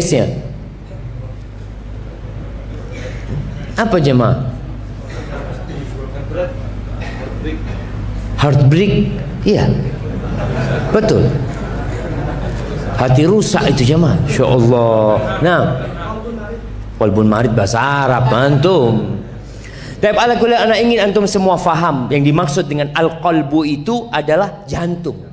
Inggrisnya? Apa jemaah? Heartbreak. Iya, betul. Hati rusak itu jemaah. Insya Allah. Nah, qalbun marid bahasa Arab antum. Tapi ala kulli ana ingin antum semua faham yang dimaksud dengan al-qalbu itu adalah jantung.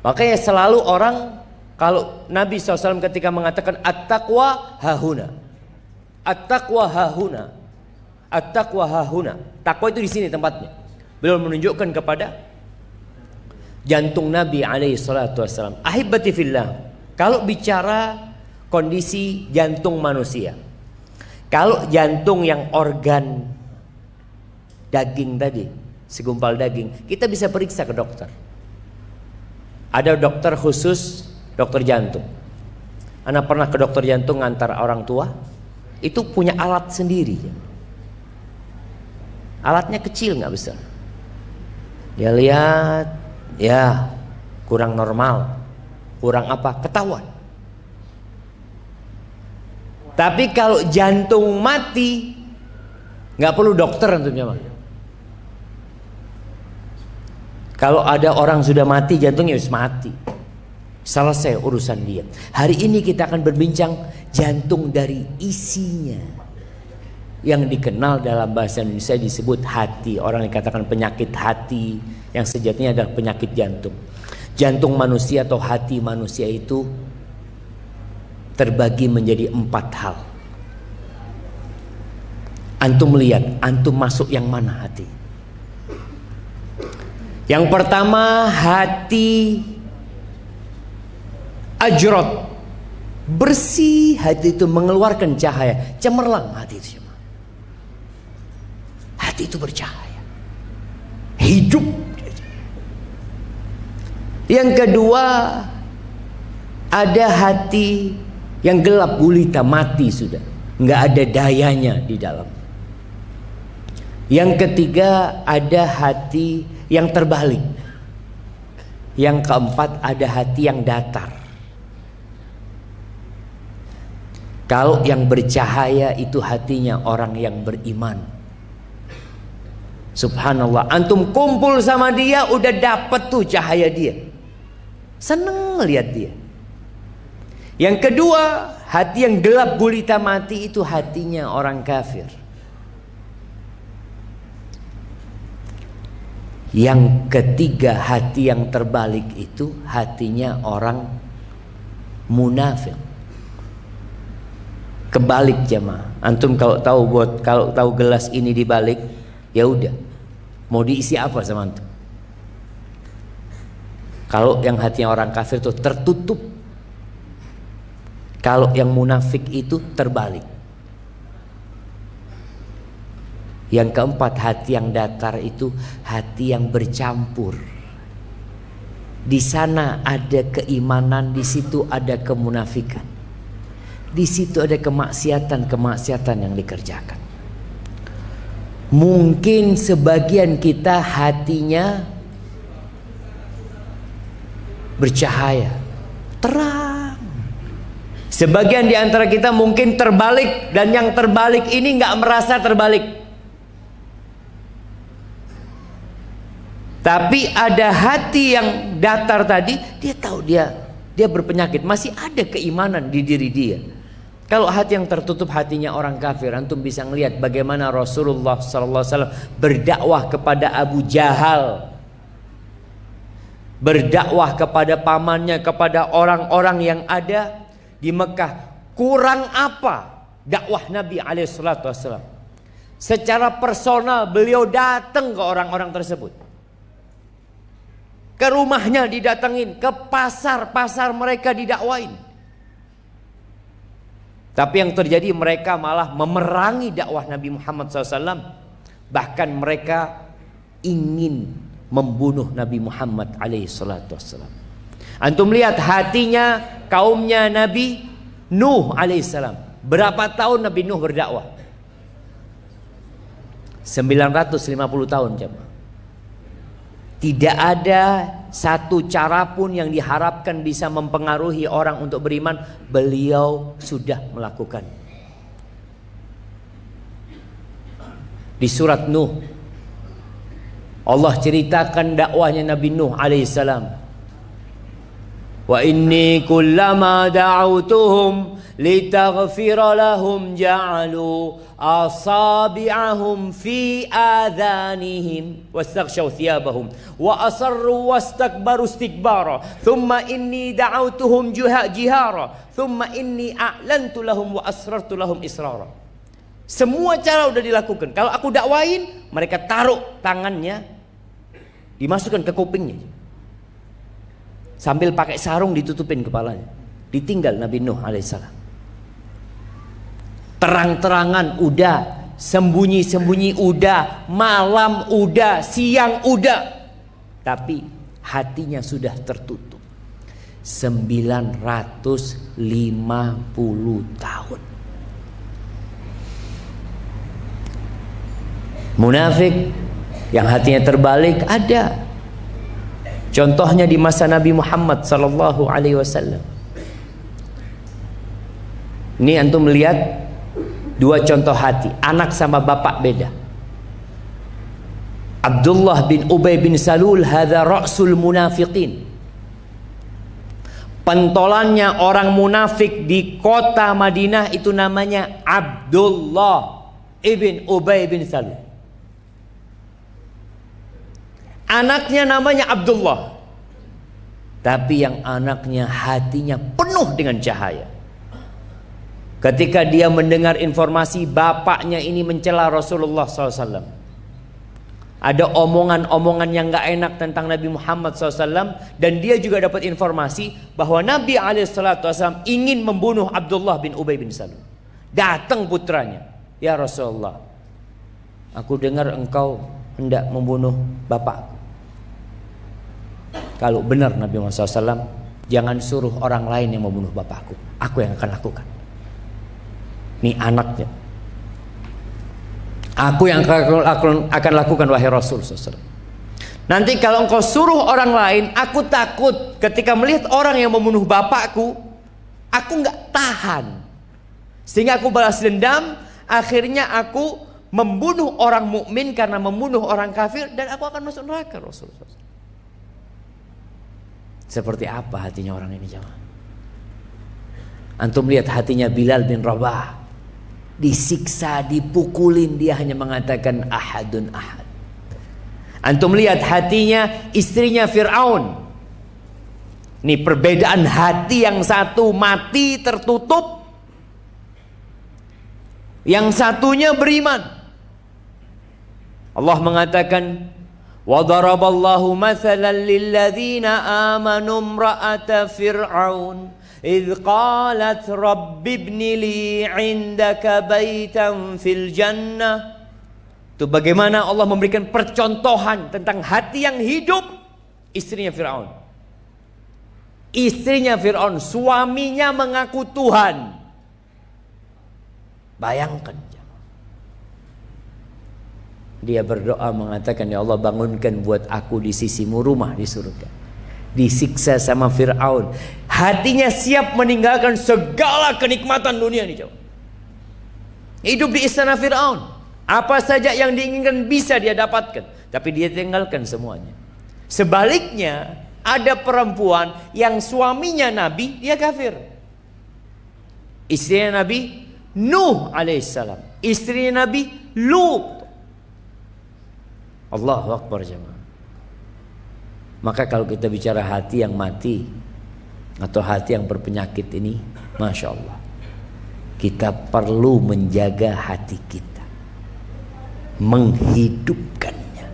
Makanya selalu orang, kalau Nabi SAW ketika mengatakan at-taqwa hahuna, at-taqwa hahuna, at-taqwa hahuna, takwa itu di sini tempatnya. Beliau menunjukkan kepada jantung Nabi SAW. Ahibati fillah, kalau bicara kondisi jantung manusia, kalau jantung yang organ daging tadi, segumpal daging, kita bisa periksa ke dokter. Ada dokter khusus, dokter jantung. Anak pernah ke dokter jantung ngantar orang tua, itu punya alat sendiri. Alatnya kecil nggak besar. Dia lihat, ya kurang normal, kurang apa, ketahuan. Tapi kalau jantung mati, nggak perlu dokter untuk nyaman. Kalau ada orang sudah mati, jantungnya harus mati, selesai urusan dia. Hari ini kita akan berbincang jantung dari isinya, yang dikenal dalam bahasa Indonesia disebut hati. Orang yang katakan penyakit hati, yang sejatinya adalah penyakit jantung. Jantung manusia atau hati manusia itu terbagi menjadi 4 hal. Antum lihat, antum masuk yang mana hati? Yang pertama, hati ajrot, bersih. Hati itu mengeluarkan cahaya, cemerlang hati itu. Hati itu bercahaya, hidup. Yang kedua, ada hati yang gelap gulita, mati sudah, nggak ada dayanya di dalam. Yang ketiga, ada hati yang terbalik. Yang keempat, ada hati yang datar. Kalau yang bercahaya itu hatinya orang yang beriman. Subhanallah, antum kumpul sama dia udah dapet tuh cahaya dia, seneng lihat dia. Yang kedua, hati yang gelap gulita mati itu hatinya orang kafir. Yang ketiga, hati yang terbalik itu hatinya orang munafik. Kebalik jemaah. Antum kalau tahu gelas ini dibalik, ya udah, mau diisi apa sama antum? Kalau yang hatinya orang kafir itu tertutup, kalau yang munafik itu terbalik. Yang keempat, hati yang datar itu hati yang bercampur. Di sana ada keimanan, di situ ada kemunafikan, di situ ada kemaksiatan yang dikerjakan. Mungkin sebagian kita hatinya bercahaya, terang. Sebagian di antara kita mungkin terbalik, dan yang terbalik ini nggak merasa terbalik. Tapi ada hati yang datar tadi, dia tahu dia berpenyakit, masih ada keimanan di diri dia. Kalau hati yang tertutup, hatinya orang kafir, antum bisa ngelihat bagaimana Rasulullah SAW berdakwah kepada Abu Jahal, berdakwah kepada pamannya, kepada orang-orang yang ada di Mekah. Kurang apa dakwah Nabi SAW? Secara personal beliau datang ke orang-orang tersebut, ke rumahnya didatengin, ke pasar mereka didakwain. Tapi yang terjadi, mereka malah memerangi dakwah Nabi Muhammad SAW. Bahkan mereka ingin membunuh Nabi Muhammad SAW. Antum lihat hatinya kaumnya Nabi Nuh alaihissalam. Berapa tahun Nabi Nuh berdakwah? 950 tahun jemaah. Tidak ada satu cara pun yang diharapkan bisa mempengaruhi orang untuk beriman, beliau sudah melakukan. Di surat Nuh, Allah ceritakan dakwahnya Nabi Nuh alaihissalam. Wa inni kullama da'autuhum litaghfira lahum ja'alu asabi'ahum fi adhanihim wastaghshaw thiyabahum wa asarru wastakbaru istikbara thumma inni da'autuhum jihara thumma inni a'lantu lahum wa asrartu lahum israra. Semua cara udah dilakukan. Kalau aku dakwain, mereka taruh tangannya, dimasukkan ke kupingnya, sambil pakai sarung ditutupin kepalanya. Ditinggal Nabi Nuh alaihissalam. Terang-terangan udah, sembunyi-sembunyi udah, malam udah, siang udah, tapi hatinya sudah tertutup. 950 tahun. Munafik yang hatinya terbalik ada. Contohnya di masa Nabi Muhammad sallallahu alaihi wasallam. Ini antum melihat dua contoh hati, anak sama bapak beda. Abdullah bin Ubay bin Salul, hadza ra'sul munafiqin. Pentolannya orang munafik di kota Madinah itu namanya Abdullah ibn Ubay bin Salul. Anaknya namanya Abdullah, tapi yang anaknya hatinya penuh dengan cahaya. Ketika dia mendengar informasi bapaknya ini mencela Rasulullah SAW, ada omongan-omongan yang gak enak tentang Nabi Muhammad SAW, dan dia juga dapat informasi bahwa Nabi SAW ingin membunuh Abdullah bin Ubay bin Salul. Datang putranya, ya Rasulullah, aku dengar engkau hendak membunuh bapakku. Kalau benar Nabi Muhammad SAW, jangan suruh orang lain yang membunuh bapakku, aku yang akan lakukan. Ini anaknya, aku yang akan lakukan wahai Rasul SAW. Nanti kalau engkau suruh orang lain, aku takut ketika melihat orang yang membunuh bapakku, aku nggak tahan, sehingga aku balas dendam. Akhirnya aku membunuh orang mukmin karena membunuh orang kafir, dan aku akan masuk neraka. Rasulullah SAW. Seperti apa hatinya orang ini jemaah? Antum lihat hatinya Bilal bin Rabah, disiksa, dipukulin, dia hanya mengatakan ahadun ahad. Antum lihat hatinya istrinya Fir'aun. Ini perbedaan hati, yang satu mati tertutup, yang satunya beriman. Allah mengatakan, وَضَرَبَ اللَّهُ مَثَلًا لِلَّذِينَ آمَنُوا امْرَأَةَ فِرْعَوْنَ إِذْ قَالَتْ رَبِّ ابْنِ لِي عِندَكَ بَيْتًا فِي الْجَنَّةِ. Itu bagaimana Allah memberikan percontohan tentang hati yang hidup istrinya Fir'aun. Istrinya Fir'aun, suaminya mengaku Tuhan. Bayangkan. Dia berdoa mengatakan, ya Allah, bangunkan buat aku di sisimu rumah di surga. Disiksa sama Fir'aun, hatinya siap meninggalkan segala kenikmatan dunia nih, coba. Hidup di istana Fir'aun, apa saja yang diinginkan bisa dia dapatkan, tapi dia tinggalkan semuanya. Sebaliknya, ada perempuan yang suaminya Nabi, dia kafir. Istrinya Nabi Nuh alaihissalam, istrinya Nabi Lut. Allahu Akbar jemaah. Maka kalau kita bicara hati yang mati atau hati yang berpenyakit ini, Masya Allah, kita perlu menjaga hati kita, menghidupkannya.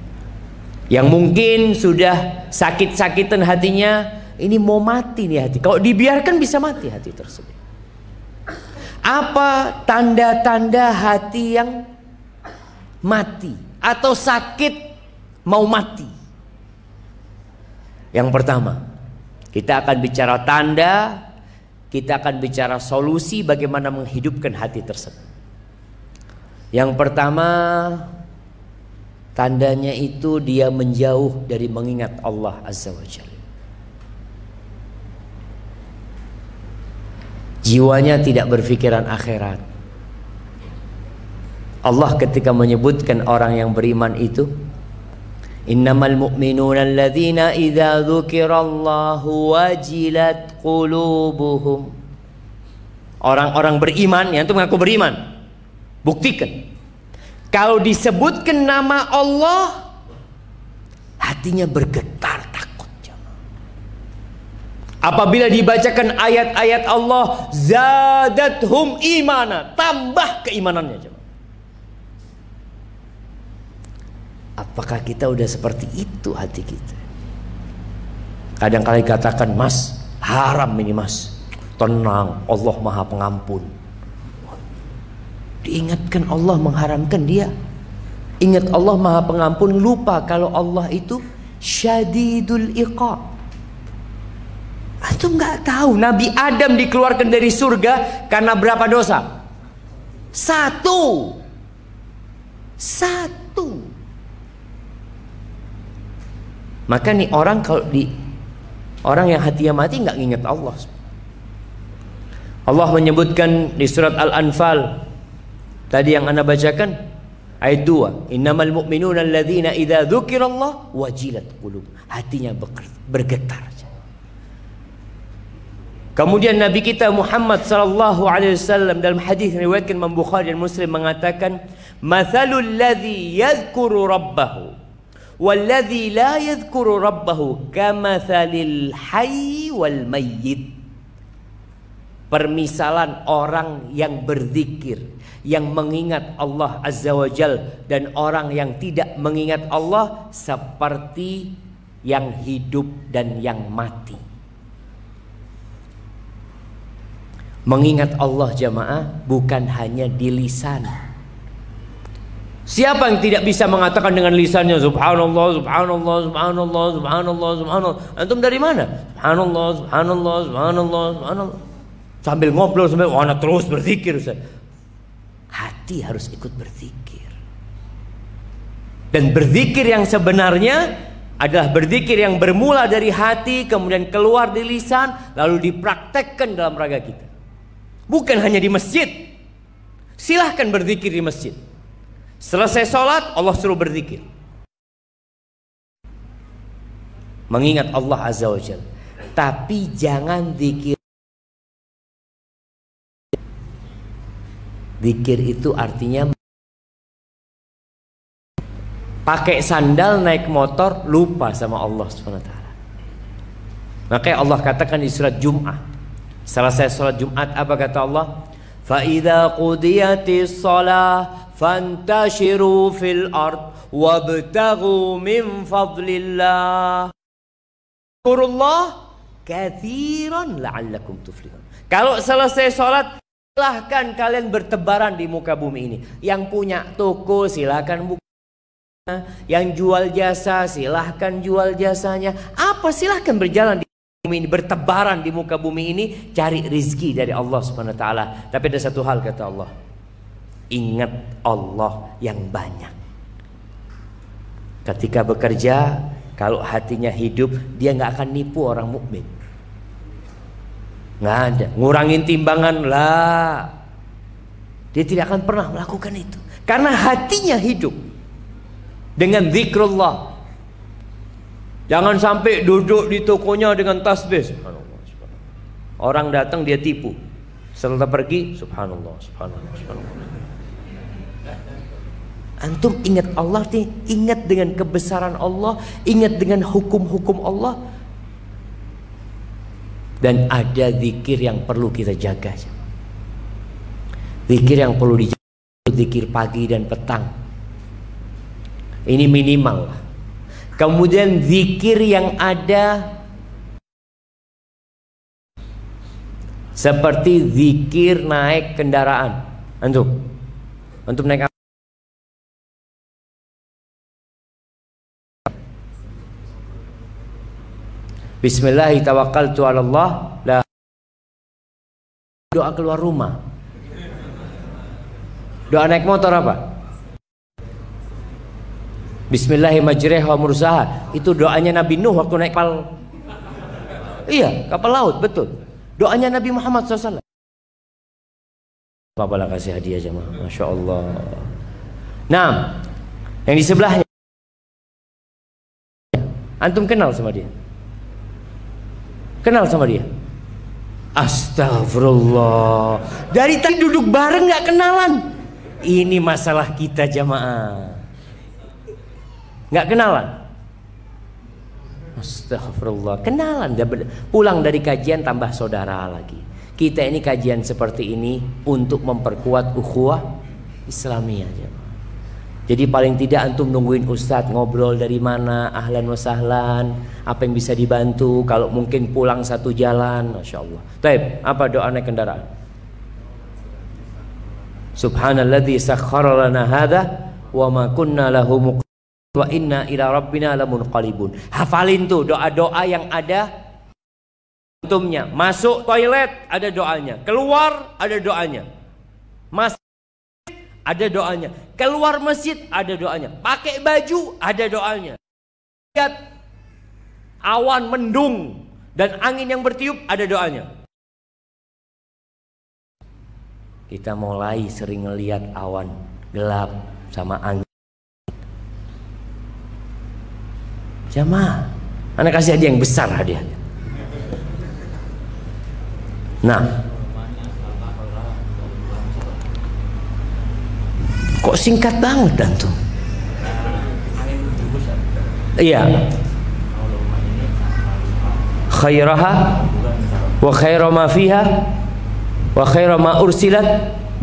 Yang mungkin sudah sakit-sakitan hatinya, ini mau mati nih hati. Kalau dibiarkan bisa mati hati tersebut. Apa tanda-tanda hati yang mati atau sakit mau mati? Yang pertama, kita akan bicara tanda, kita akan bicara solusi bagaimana menghidupkan hati tersebut. Yang pertama, tandanya itu dia menjauh dari mengingat Allah Azza wa Jalla. Jiwanya tidak berpikiran akhirat. Allah ketika menyebutkan orang yang beriman itu, innamal mu'minuna alladzina idza dzukirallahu wajilat qulubuhum. Orang-orang beriman, yang itu mengaku beriman, buktikan kalau disebutkan nama Allah hatinya bergetar takut. Apabila dibacakan ayat-ayat Allah, zadathum imana, tambah keimanannya. Apakah kita udah seperti itu hati kita? Kadang-kadang katakan, mas, haram ini mas. Tenang, Allah Maha Pengampun. Diingatkan Allah mengharamkan dia. Ingat Allah Maha Pengampun, lupa kalau Allah itu syadidul iqab. Antum nggak tahu Nabi Adam dikeluarkan dari surga karena berapa dosa? Satu. Maka nih orang kalau orang yang hatinya mati nggak ingat Allah. Allah menyebutkan di surat Al-Anfal tadi yang Anda bacakan ayat 2, innamal mu'minuna alladzina idza dzukirallah wajilat qulub. Hatinya bergetar. Kemudian Nabi kita Muhammad sallallahu alaihi wasallam dalam hadis yang diriwayatkan Imam Bukhari dan Muslim mengatakan, "Matsalul ladzi yadhkuru rabbahu wal ladzi la yadhkuru rabbahu kamatsalil hayy wal mayyit." Permisalan orang yang berzikir, yang mengingat Allah Azza wa Jal, dan orang yang tidak mengingat Allah seperti yang hidup dan yang mati. Mengingat Allah jamaah bukan hanya di lisan. Siapa yang tidak bisa mengatakan dengan lisannya subhanallah, subhanallah, subhanallah, subhanallah, subhanallah? Antum dari mana? Subhanallah, subhanallah, subhanallah, subhanallah. Sambil ngobrol sambil terus berzikir. Hati harus ikut berzikir. Dan berzikir yang sebenarnya adalah berzikir yang bermula dari hati, kemudian keluar di lisan, lalu dipraktekkan dalam raga kita. Bukan hanya di masjid. Silahkan berzikir di masjid. Selesai sholat, Allah suruh berzikir. Mengingat Allah Azza wa Jalla. Tapi jangan zikir. Zikir itu artinya pakai sandal naik motor lupa sama Allah SWT. Makanya Allah katakan di surat Jum'ah, selesai sholat Jumat apa kata Allah? Fa idza qudiyatis shalah fantashiru fil ard wabtaghu min fadlillah. Qurullah katsiran la'allakum tuflihun. Kalau selesai sholat, silahkan kalian bertebaran di muka bumi ini. Yang punya toko silahkan buka. Yang jual jasa silahkan jual jasanya. Apa silahkan berjalan di bumi ini, bertebaran di muka bumi ini, cari rizki dari Allah Subhanahu wa taala. Tapi ada satu hal kata Allah, ingat Allah yang banyak. Ketika bekerja, kalau hatinya hidup, dia nggak akan nipu orang mukmin. Nggak ada ngurangin timbangan lah, dia tidak akan pernah melakukan itu karena hatinya hidup dengan zikrullah. Jangan sampai duduk di tokonya dengan tasbih. Subhanallah, subhanallah. Orang datang dia tipu. Setelah pergi, subhanallah, subhanallah, subhanallah. Antum ingat Allah nih, ingat dengan kebesaran Allah, ingat dengan hukum-hukum Allah. Dan ada zikir yang perlu kita jaga. Zikir yang perlu dijaga, zikir pagi dan petang. Ini minimal. Kemudian zikir yang ada seperti zikir naik kendaraan. Antum naik apa? Bismillahirrahmanirrahim, tawakkaltu 'ala Allah. Doa keluar rumah. Doa naik motor apa? Bismillahirrahmanirrahim wa mursaha. Itu doanya Nabi Nuh waktu naik kapal. Iya, kapal laut, betul. Doanya Nabi Muhammad SAW. Bapak kasih hadiah jemaah. Masya Allah. Nah, yang di sebelahnya, antum kenal sama dia? Kenal sama dia? Astagfirullah. Dari tadi duduk bareng nggak kenalan. Ini masalah kita jamaah. Nggak kenalan. Astagfirullah. Kenalan. Pulang dari kajian tambah saudara lagi. Kita ini kajian seperti ini untuk memperkuat ukhuwah Islamiyah jamaah. Jadi paling tidak antum nungguin ustadz ngobrol dari mana, ahlan wa sahlan, apa yang bisa dibantu, kalau mungkin pulang satu jalan, Masya Allah. Taib, apa doa naik kendaraan? Subhanalladzi sakhkhara lana hadza wa ma kunna lahu muqrinin wa inna ila rabbina lamunqalibun. Hafalin tuh doa-doa yang ada antumnya. Masuk toilet ada doanya, keluar ada doanya. Ada doanya. Keluar masjid ada doanya. Pakai baju ada doanya. Lihat awan mendung dan angin yang bertiup ada doanya. Kita mulai sering ngelihat awan gelap sama angin. Jamaah, anak kasih hadiah yang besar hadiahnya. Nah, kok singkat banget antum? Iya. Khairaha wa khaira ma fiha wa khaira ma ursilat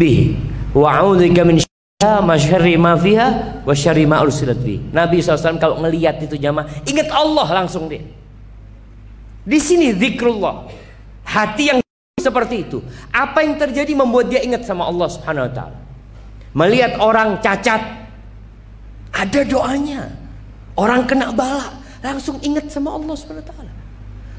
bihi wa a'udzubika min syarri ma fiha wa syarri ma ursilat bihi. Nabi SAW kalau ngelihat itu jamaah, ingat Allah langsung dia. Di sini zikrullah. Hati yang seperti itu. Apa yang terjadi membuat dia ingat sama Allah Subhanahu wa taala. Melihat orang cacat, ada doanya. Orang kena bala, langsung ingat sama Allah SWT.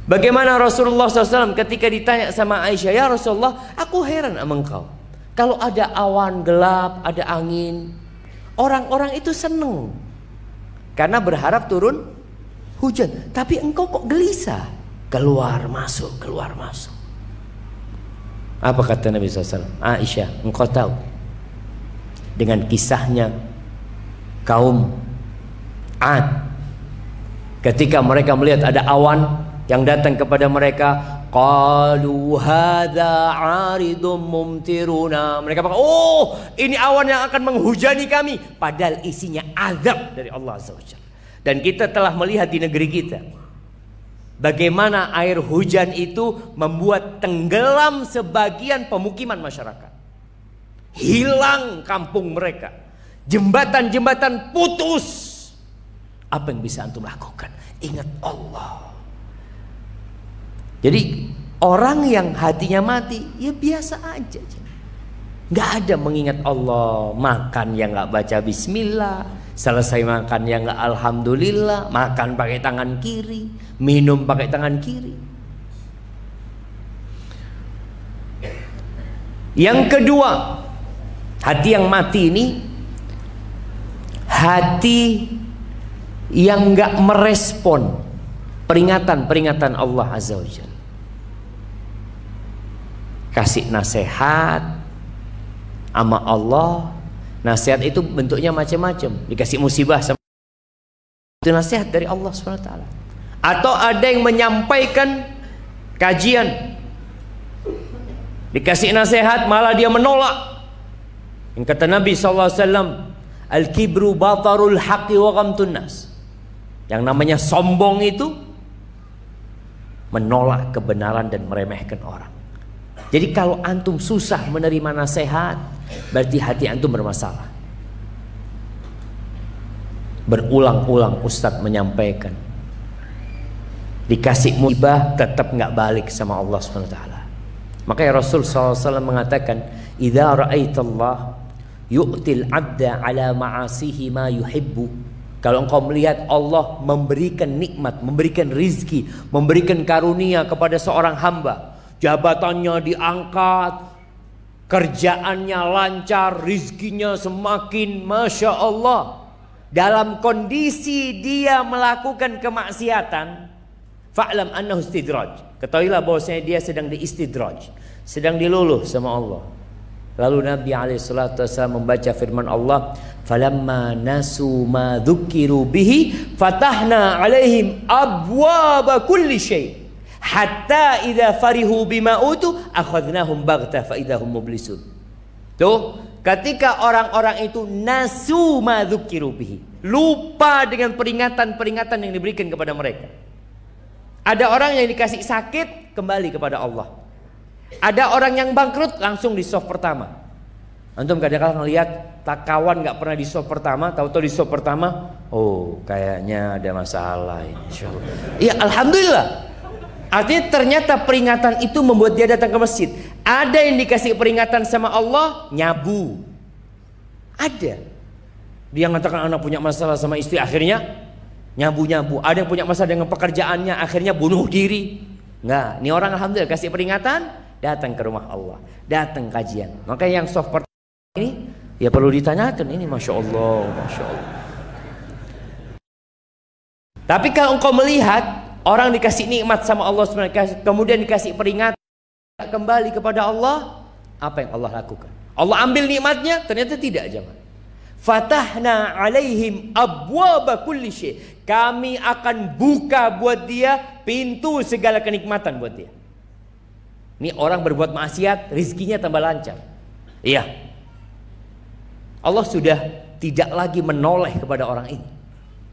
Bagaimana Rasulullah SAW ketika ditanya sama Aisyah, ya Rasulullah, aku heran sama engkau. Kalau ada awan gelap, ada angin, orang-orang itu seneng karena berharap turun hujan. Tapi engkau kok gelisah, keluar masuk, keluar masuk. Apa kata Nabi SAW? Aisyah, engkau tahu dengan kisahnya kaum Ad ketika mereka melihat ada awan yang datang kepada mereka, qalu hadza 'aridum mumtiruna. Mereka bilang, oh ini awan yang akan menghujani kami, padahal isinya azab dari Allah Azza wa Jalla. Dan kita telah melihat di negeri kita bagaimana air hujan itu membuat tenggelam sebagian pemukiman masyarakat. Hilang kampung mereka, jembatan-jembatan putus. Apa yang bisa antum lakukan? Ingat Allah. Jadi orang yang hatinya mati, ya biasa aja, nggak ada mengingat Allah. Makan yang nggak baca bismillah, selesai makan yang nggak alhamdulillah, makan pakai tangan kiri, minum pakai tangan kiri. Yang kedua, hati yang mati ini hati yang nggak merespon peringatan-peringatan Allah Azza wa Jalla. Kasih nasihat sama Allah. Nasihat itu bentuknya macam-macam. Dikasih musibah sama, itu nasihat dari Allah SWT. Atau ada yang menyampaikan kajian, dikasih nasihat malah dia menolak. Yang kata Nabi SAW, al-kibru batarul haqqi wa ghamtun nas. Yang namanya sombong itu menolak kebenaran dan meremehkan orang. Jadi kalau antum susah menerima nasihat, berarti hati antum bermasalah. Berulang-ulang Ustadz menyampaikan, dikasih musibah tetap nggak balik sama Allah SWT. Makanya Rasul SAW mengatakan, idza ra'aitallah yu'til abda ala ma'asihi ma yuhibbu. Kalau engkau melihat Allah memberikan nikmat, memberikan rizki, memberikan karunia kepada seorang hamba, jabatannya diangkat, kerjaannya lancar, rizkinya semakin Masya Allah, dalam kondisi dia melakukan kemaksiatan, fa'lam annahu istidraj. Ketahuilah bahwasanya dia sedang diistidraj, sedang diluluh sama Allah. Lalu Nabi SAW membaca firman Allah, falamma nasu ma dzukiru bihi fatahna alaihim abwaba kulli syai hatta idza farihu bima utu akhadnahum baghtah fa idza hum mublisun. Tuh, ketika orang-orang itu nasu ma dzukiru bihi, lupa dengan peringatan-peringatan yang diberikan kepada mereka. Ada orang yang dikasih sakit kembali kepada Allah. Ada orang yang bangkrut langsung di soft pertama. Antum kadang-kadang lihat kawan nggak pernah di soft pertama, tahu-tahu di soft pertama, oh kayaknya ada masalah ini. Insyaallah. Iya, alhamdulillah. Artinya ternyata peringatan itu membuat dia datang ke masjid. Ada yang dikasih peringatan sama Allah, nyabu. Ada. Dia mengatakan anak punya masalah sama istri, akhirnya nyabu-nyabu. Ada yang punya masalah dengan pekerjaannya, akhirnya bunuh diri. Enggak, ini orang alhamdulillah kasih peringatan, datang ke rumah Allah, datang kajian. Maka yang soft pertama ini ya perlu ditanyakan, ini masya Allah, masya Allah. Tapi kalau engkau melihat orang dikasih nikmat sama Allah SWT, kemudian dikasih peringatan kembali kepada Allah, apa yang Allah lakukan? Allah ambil nikmatnya, ternyata tidak, jemaah. Fatahna alaihim abwaba kulli syai. Kami akan buka buat dia pintu segala kenikmatan buat dia. Ini orang berbuat maksiat, rizkinya tambah lancar. Iya. Allah sudah tidak lagi menoleh kepada orang ini.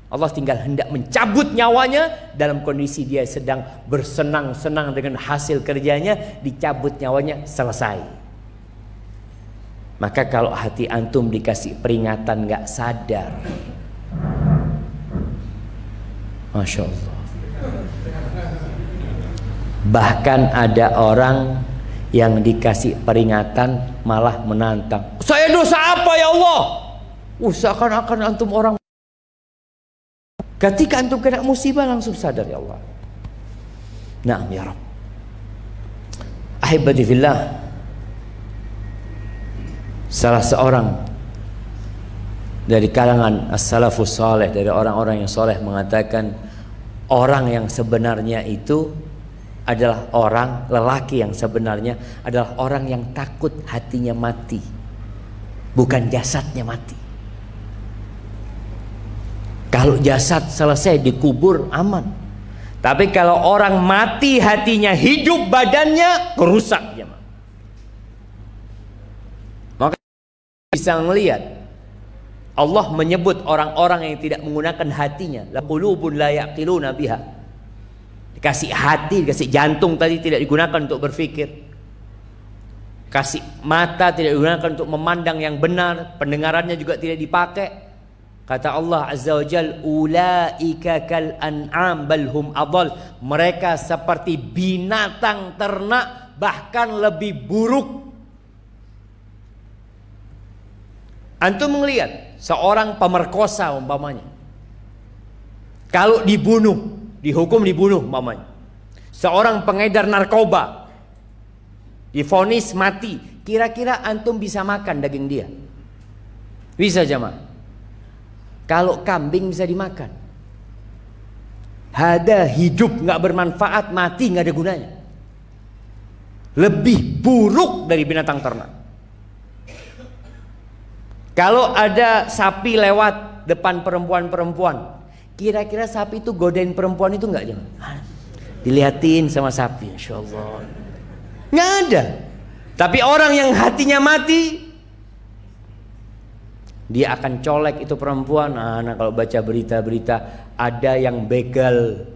Allah tinggal hendak mencabut nyawanya dalam kondisi dia sedang bersenang-senang dengan hasil kerjanya, dicabut nyawanya, selesai. Maka kalau hati antum dikasih peringatan nggak sadar, masya Allah. Bahkan ada orang yang dikasih peringatan malah menantang. Saya dosa apa ya Allah? Seakan-akan antum orang. Ketika antum kena musibah langsung sadar, ya Allah. Naam ya Rabb. Ahibati fillah. Salah seorang dari kalangan as-salafus saleh, dari orang-orang yang soleh, mengatakan orang yang sebenarnya itu adalah orang, lelaki yang sebenarnya adalah orang yang takut hatinya mati, bukan jasadnya mati. Kalau jasad selesai dikubur aman, tapi kalau orang mati hatinya hidup, badannya rusak, ya. Maka bisa melihat Allah menyebut orang-orang yang tidak menggunakan hatinya, la qulubun la yaqiluna biha. Dikasih hati, dikasih jantung tadi tidak digunakan untuk berpikir. Kasih mata tidak digunakan untuk memandang yang benar, pendengarannya juga tidak dipakai. Kata Allah Azza wa Jal, ulaika kal an'am bal hum adall. Mereka seperti binatang ternak, bahkan lebih buruk. Antum melihat seorang pemerkosa umpamanya, kalau dibunuh, dihukum dibunuh umpamanya. Seorang pengedar narkoba divonis mati, kira-kira antum bisa makan daging dia? Bisa, jemaah. Kalau kambing bisa dimakan. Ada hidup nggak bermanfaat, mati nggak ada gunanya. Lebih buruk dari binatang ternak. Kalau ada sapi lewat depan perempuan-perempuan, kira-kira sapi itu godain perempuan itu nggak, jangan? Dilihatin sama sapi, insya Allah nggak ada. Tapi orang yang hatinya mati, dia akan colek itu perempuan. Nah, kalau baca berita-berita, ada yang begal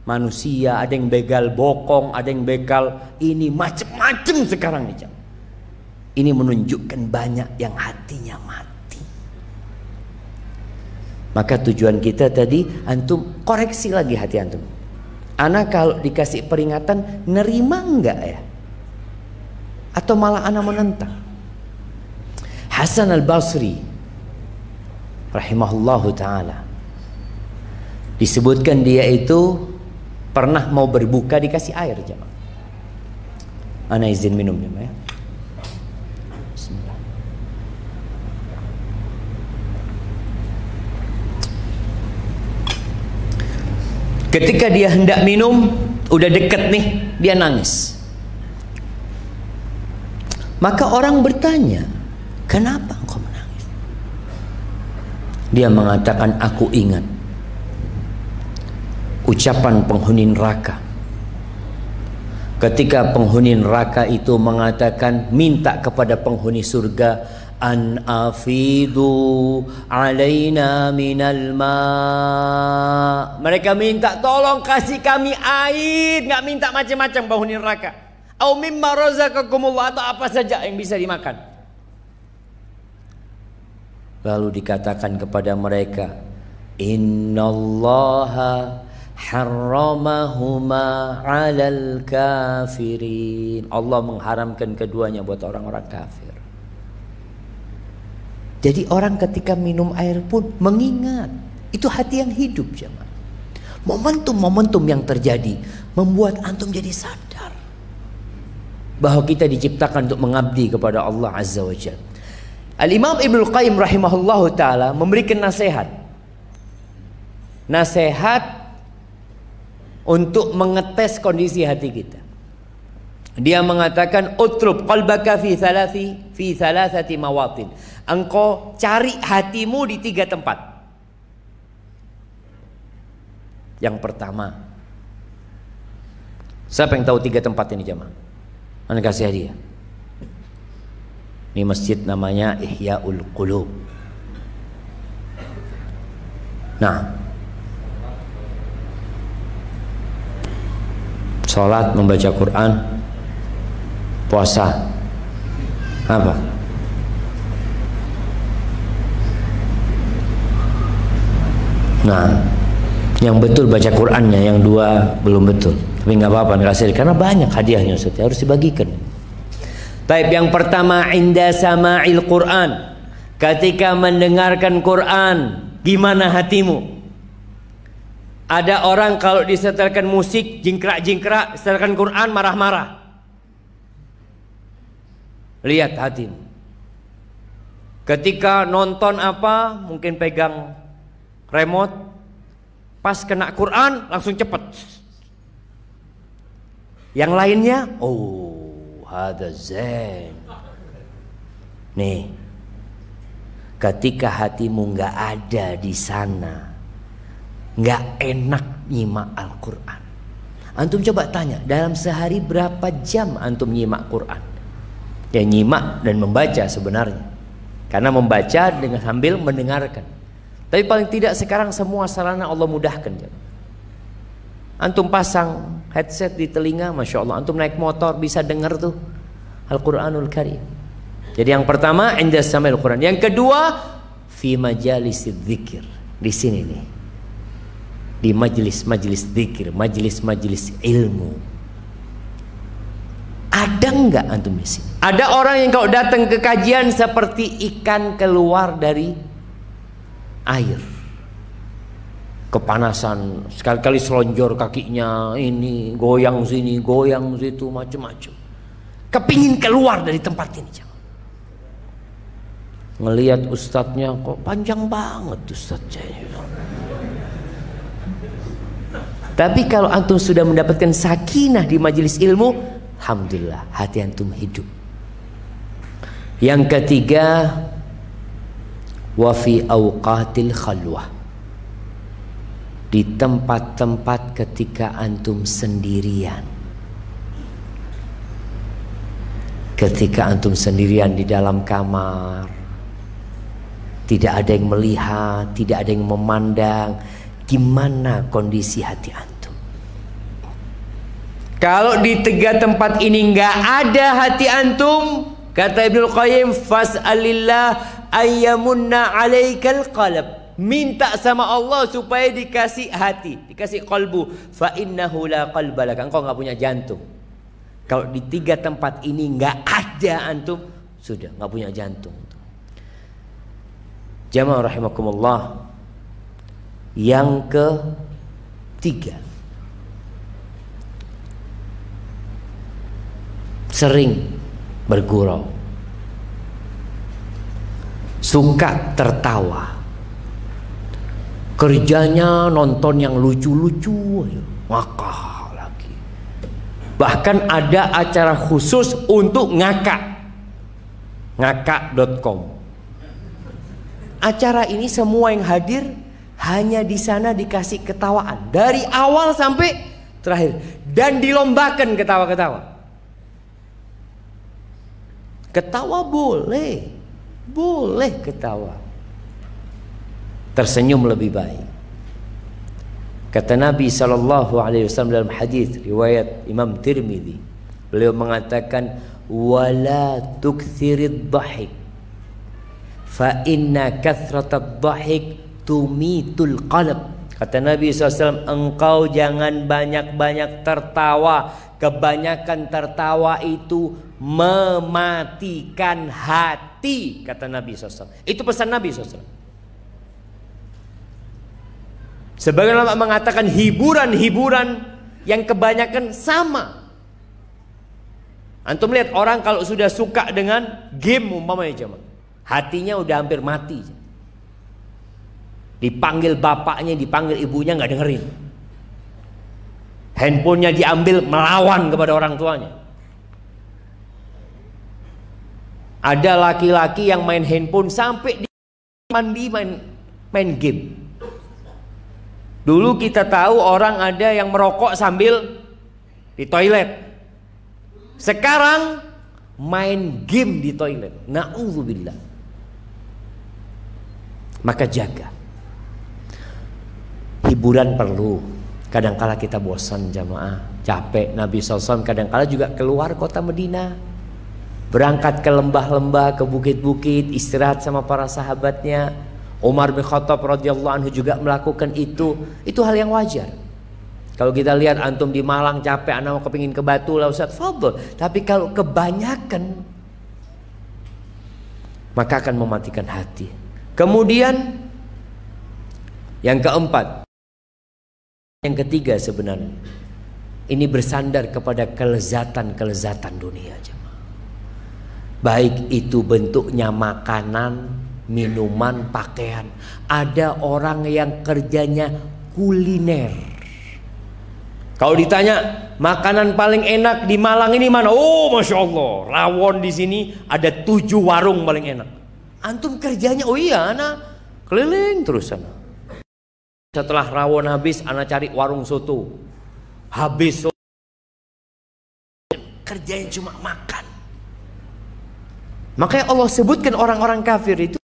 manusia, ada yang begal bokong, ada yang begal ini, macem-macem sekarang nih. Ini menunjukkan banyak yang hatinya mati. Maka tujuan kita tadi, antum koreksi lagi hati antum. Ana kalau dikasih peringatan, nerima enggak ya? Atau malah ana menentang? Hasan al-Basri rahimahullahu ta'ala, disebutkan dia itu pernah mau berbuka dikasih air, jemaah. Ana izin minum, jemaah ya. Bismillah. Ketika dia hendak minum, udah deket nih, dia nangis. Maka orang bertanya, kenapa engkau menangis? Dia mengatakan, aku ingat ucapan penghuni neraka ketika penghuni neraka itu mengatakan, minta kepada penghuni surga, an afidu alaina minal ma. Mereka minta tolong kasih kami air, nggak minta macam-macam penghuni neraka. Au mimma razaqakumullah, atau apa saja yang bisa dimakan. Lalu dikatakan kepada mereka, innallaha harramahuma 'alal kafirin. Allah mengharamkan keduanya buat orang-orang kafir. Jadi orang ketika minum air pun mengingat. Itu hati yang hidup, jemaah. Momentum-momentum yang terjadi membuat antum jadi sadar bahwa kita diciptakan untuk mengabdi kepada Allah Azza wa Jalla. Al-Imam Ibnu Qayyim rahimahullahu ta'ala memberikan nasihat untuk mengetes kondisi hati kita. Dia mengatakan, utrub qalbaka fi thalathati mawatin. Engkau cari hatimu di 3 tempat. Yang pertama, siapa yang tahu 3 tempat ini, jemaah? Anda kasih hadiah. Ini masjid namanya Ihyaul Qulub. Nah, sholat, membaca Quran, puasa, apa? Nah, yang betul baca Qurannya, yang 2 belum betul. Tapi nggak apa-apa, kasih, karena banyak hadiahnya Ustaz, harus dibagikan. Taib, yang pertama, inda sama'il Quran, ketika mendengarkan Quran, gimana hatimu? Ada orang kalau disetelkan musik jingkrak-jingkrak, setelkan Quran marah-marah. Lihat hatimu. Ketika nonton apa, mungkin pegang remote, pas kena Quran langsung cepet. Yang lainnya, oh, hada zen. Nih, ketika hatimu nggak ada di sana, nggak enak nyimak Al-Quran. Antum coba tanya, dalam sehari berapa jam antum nyimak Quran? Ya, nyimak dan membaca sebenarnya, karena membaca dengan sambil mendengarkan. Tapi paling tidak sekarang semua sarana Allah mudahkan. Antum pasang headset di telinga, Masya Allah, antum naik motor bisa dengar tuh Al-Quranul Karim. Jadi yang pertama, inda sama'il Quran. Yang kedua, fi majalisid dzikir. Di sini nih, di majelis-majelis dzikir, majelis-majelis ilmu. Ada nggak antum di sini? Ada orang yang kalau datang ke kajian seperti ikan keluar dari air, kepanasan, sekali-kali selonjor kakinya, ini goyang sini, goyang situ, macam-macam. Kepingin keluar dari tempat ini, jangan. Ngelihat ustadznya, kok panjang banget ustadznya. Tapi kalau antum sudah mendapatkan sakinah di majelis ilmu, alhamdulillah, hati antum hidup. Yang ketiga, wa fi awqatil khalwah, di tempat-tempat ketika antum sendirian. Ketika antum sendirian di dalam kamar, tidak ada yang melihat, tidak ada yang memandang, gimana kondisi hati antum? Kalau di 3 tempat ini nggak ada hati antum, kata Ibnu Qayyim, fas'alillah ayyamunna alaikal qalb. Minta sama Allah supaya dikasih hati, dikasih qalbu. Fa innahu la qalba lak. Engkau nggak punya jantung. Kalau di 3 tempat ini nggak ada antum, sudah nggak punya jantung. Jamaah rahimakumullah. Yang ketiga, sering bergurau, suka tertawa, kerjanya nonton yang lucu-lucu, ngakak lagi. Bahkan ada acara khusus untuk ngakak. ngakak.com. Acara ini semua yang hadir hanya di sana dikasih ketawaan dari awal sampai terakhir dan dilombakan ketawa-ketawa. Ketawa boleh, boleh ketawa. Tersenyum lebih baik. Kata Nabi SAW dalam hadis riwayat Imam Tirmidzi, beliau mengatakan, wala tukthirid dhahik fa inna kathratad dhahik tumitul qalb. Kata Nabi SAW, engkau jangan banyak-banyak tertawa. Kebanyakan tertawa itu mematikan hati, kata Nabi SAW. Itu pesan Nabi SAW. Sebagian ulama mengatakan hiburan-hiburan yang kebanyakan sama. Antum lihat orang kalau sudah suka dengan game umpamanya jemaah, hatinya udah hampir mati. Dipanggil bapaknya, dipanggil ibunya nggak dengerin. Handphonenya diambil, melawan kepada orang tuanya. Ada laki-laki yang main handphone sampai di mandi main game. Dulu kita tahu orang ada yang merokok sambil di toilet. Sekarang main game di toilet. Na'udzubillah. Maka jaga. Hiburan perlu. Kadangkala kita bosan jamaah, capek. Nabi SAW kadangkala juga keluar kota Madinah, berangkat ke lembah-lembah, ke bukit-bukit, istirahat sama para sahabatnya. Umar bin Khattab radhiyallahu anhu juga melakukan itu. Itu hal yang wajar. Kalau kita lihat antum di Malang capek, anak mau kepingin ke Batu lah Ustaz, fadhol. Tapi kalau kebanyakan, maka akan mematikan hati. Kemudian yang keempat, yang ketiga sebenarnya, ini bersandar kepada kelezatan-kelezatan dunia jemaah. Baik itu bentuknya makanan, minuman, pakaian. Ada orang yang kerjanya kuliner. Kalau ditanya makanan paling enak di Malang ini mana? Oh, masya Allah, rawon di sini ada 7 warung paling enak. Antum kerjanya, oh iya, anak keliling terus sana. Setelah rawon habis, anak cari warung soto. Habis soto, kerjanya cuma makan. Makanya Allah sebutkan orang-orang kafir itu,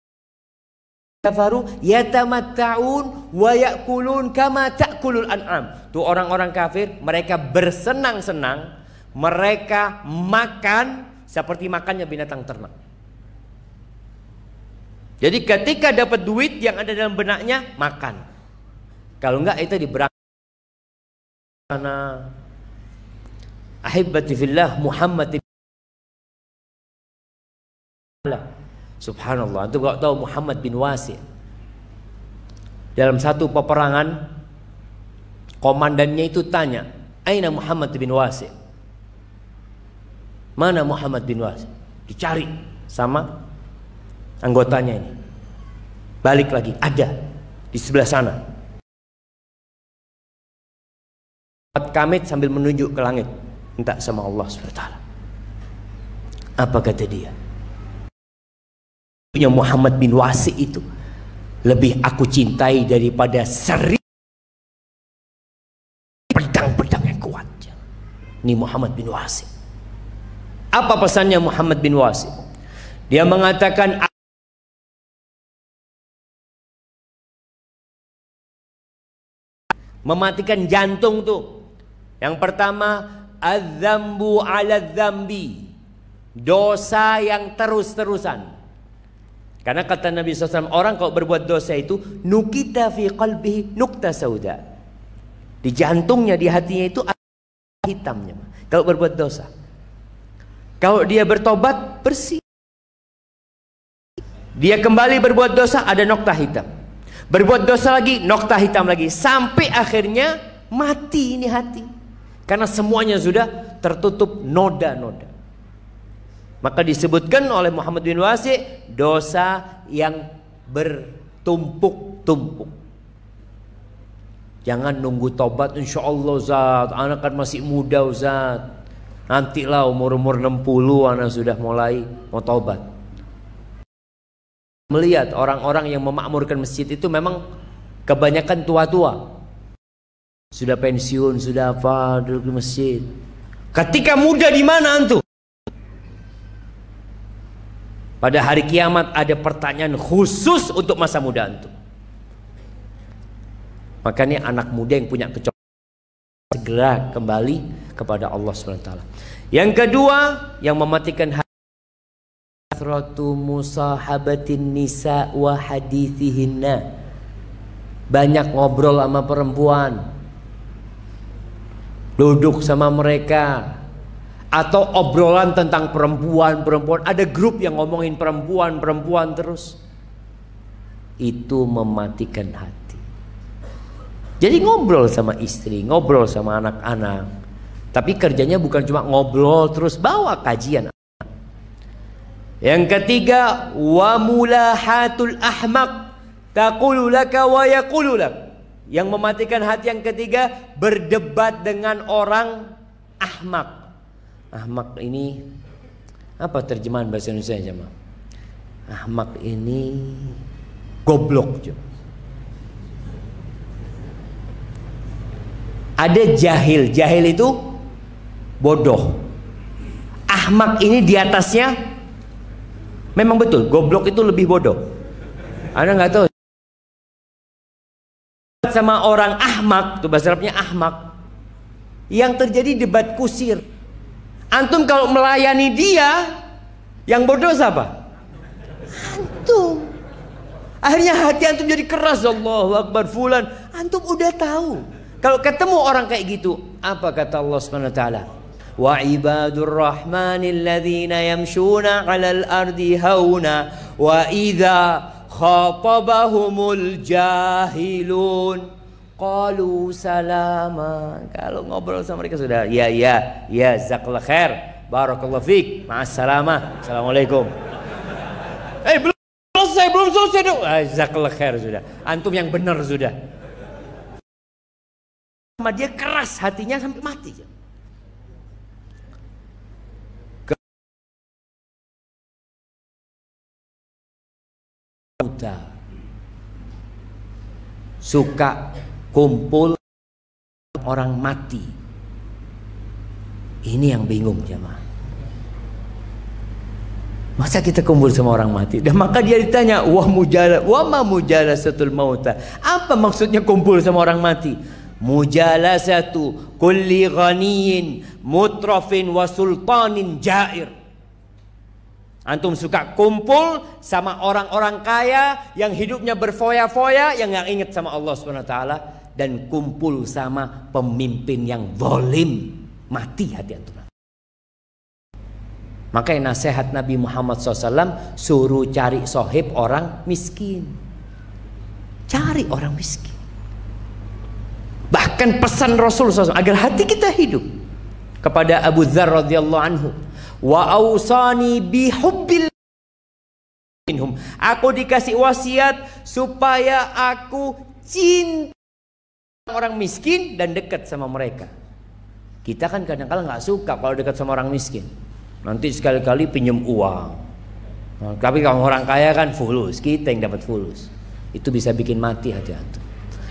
kafaru yatamatta'un wa ya'kulun kama ta'kulul an'am. Tuh orang-orang kafir, mereka bersenang-senang, mereka makan seperti makannya binatang ternak. Jadi ketika dapat duit yang ada dalam benaknya, makan. Kalau enggak itu diberangkat. Karena ahibbati fillah Muhammad subhanallah, itu enggak tahu Muhammad bin Wasi. Dalam satu peperangan, komandannya itu tanya, "Aina Muhammad bin Wasi?" Mana Muhammad bin Wasi? Dicari sama anggotanya ini. Balik lagi, ada di sebelah sana. Kamit sambil menunjuk ke langit, minta sama Allah SWT. Apa kata dia? Muhammad bin Wasi itu lebih aku cintai daripada 1000 pedang-pedang yang kuat. Ini Muhammad bin Wasi. Apa pesannya Muhammad bin Wasi? Dia mengatakan mematikan jantung tuh. Yang pertama, adzambu ala dzambi, dosa yang terus-terusan. Karena kata Nabi SAW, orang kalau berbuat dosa itu nukita fi qalbihi nukta sauda. Di jantungnya, di hatinya itu ada hitamnya kalau berbuat dosa. Kalau dia bertobat, bersih. Dia kembali berbuat dosa, ada nokta hitam. Berbuat dosa lagi, nokta hitam lagi. Sampai akhirnya mati ini hati. Karena semuanya sudah tertutup noda-noda. Maka disebutkan oleh Muhammad bin Wasi, dosa yang bertumpuk-tumpuk. Jangan nunggu tobat, insya Allah Ustaz, anak kan masih muda Ustaz. Nantilah umur-umur 60 anak sudah mulai mau tobat. melihat orang-orang yang memakmurkan masjid itu memang kebanyakan tua-tua. Sudah pensiun, sudah apa, duduk di masjid. Ketika muda di mana antum? Pada hari kiamat ada pertanyaan khusus untuk masa muda antum. Makanya anak muda yang punya kecocokan segera kembali kepada Allah SWT. Yang kedua, yang mematikan hati, kathratu musahabatin nisa wa hadithihinna. Banyak ngobrol sama perempuan, duduk sama mereka, atau obrolan tentang perempuan. Ada grup yang ngomongin perempuan terus. Itu mematikan hati. Jadi ngobrol sama istri, ngobrol sama anak-anak, tapi kerjanya bukan cuma ngobrol terus, bawa kajian. Yang ketiga, wa mulahatul ahmaq taqulu laka wa yaqulu lak. Yang mematikan hati yang ketiga, berdebat dengan orang ahmak. Ahmak ini apa terjemahan bahasa Indonesia jemaah? Ahmak ini goblok jemaah. Ada jahil, jahil itu bodoh. Ahmak ini di atasnya, memang betul, goblok itu lebih bodoh. Anda nggak tahu sama orang ahmak, tuh bahasa Arabnya ahmak, yang terjadi debat kusir. Antum kalau melayani dia, yang bodoh siapa? Antum. Akhirnya hati antum jadi keras. Allahu Akbar fulan. Antum udah tahu. Kalau ketemu orang kayak gitu, apa kata Allah Subhanahu wa taala? Wa ibadur rahmanil ladzina yamshuna 'alal ardi hauna wa idza khatabahumul jahilun qalu salama. Kalau ngobrol sama mereka sudah ya jazakallahu khair, barakallahu fik, ma'assalamah, assalamualaikum. Belum selesai dong. Jazakallahu khair sudah. Antum yang benar sudah. Sama dia keras hatinya sampai mati. Suka kumpul orang mati. Ini yang bingung jemaah. Masa kita kumpul sama orang mati? Dan maka dia ditanya, wa ma mujalasatul mauta. Apa maksudnya kumpul sama orang mati? Mujalasatu kulli ghaniyin mutrafin wa sultanin jair. Antum suka kumpul sama orang-orang kaya yang hidupnya berfoya-foya, yang nggak ingat sama Allah Subhanahu wa taala, dan kumpul sama pemimpin yang zalim, mati hati antum. Makanya nasihat Nabi Muhammad SAW, suruh cari sohib orang miskin. Cari orang miskin. Bahkan pesan Rasul SAW agar hati kita hidup. Kepada Abu Dzar radhiyallahu anhu, wa ausani bihubbil minhum. Aku dikasih wasiat supaya aku cinta orang miskin dan dekat sama mereka. Kita kan kadang-kadang nggak suka kalau dekat sama orang miskin. Nanti sekali-kali pinjam uang. Nah, tapi kalau orang kaya kan fulus, kita yang dapat fulus. Itu bisa bikin mati hati antum.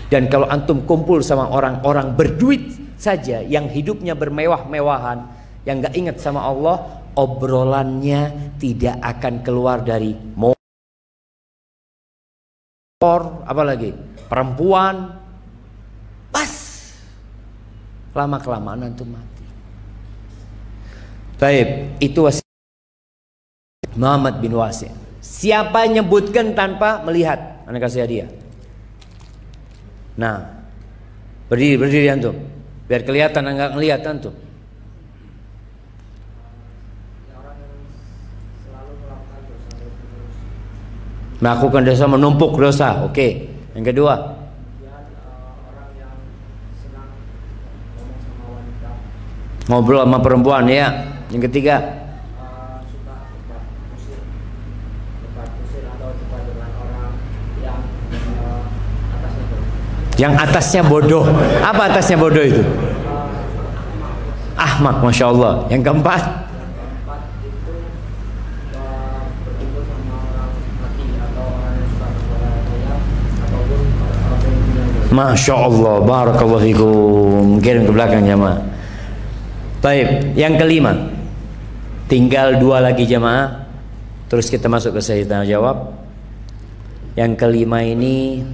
Dan kalau antum kumpul sama orang-orang berduit saja, yang hidupnya bermewah-mewahan, yang nggak ingat sama Allah, obrolannya tidak akan keluar dari motor, apalagi perempuan. Pas lama-kelamaan antum mati. Baik, itu wasiat Muhammad bin Wasi'. Siapa nyebutkan tanpa melihat, Anda kasih hadiah. Nah, berdiri antum, biar kelihatan enggak ngelihat antum. Melakukan dosa, menumpuk dosa, oke. Yang kedua, ngobrol sama perempuan, ya. Yang ketiga, yang atasnya bodoh. Apa atasnya bodoh itu? Ahmak, masya Allah. Yang keempat, Masya Allah, barakallahu fikum. Kirim ke belakang jamaah. Baik, yang kelima. Tinggal 2 lagi jamaah. Terus kita masuk ke sesi tanya jawab. Yang kelima ini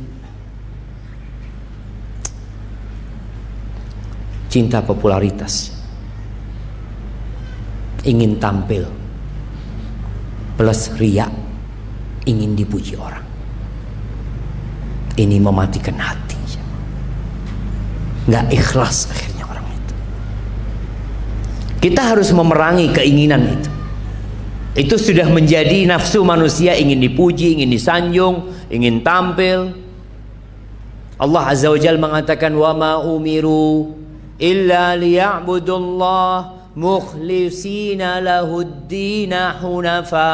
cinta popularitas. Ingin tampil plus riya, ingin dipuji orang. Ini mematikan hati. Nggak ikhlas akhirnya orang itu. Kita harus memerangi keinginan itu. Itu sudah menjadi nafsu manusia, ingin dipuji, ingin disanjung, ingin tampil. Allah Azza wa Jalla mengatakan wa ma umiru illa liya'budullah mukhlisina lahuddina hunafa.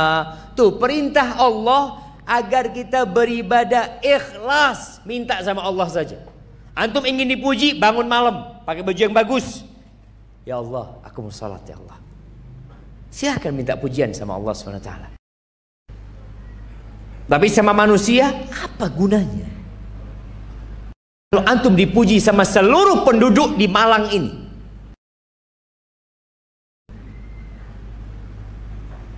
Tuh perintah Allah agar kita beribadah ikhlas, minta sama Allah saja. Antum ingin dipuji, bangun malam pakai baju yang bagus. Ya Allah, aku mau salat ya Allah. Silahkan minta pujian sama Allah SWT. Tapi sama manusia, apa gunanya? Kalau antum dipuji sama seluruh penduduk di Malang ini,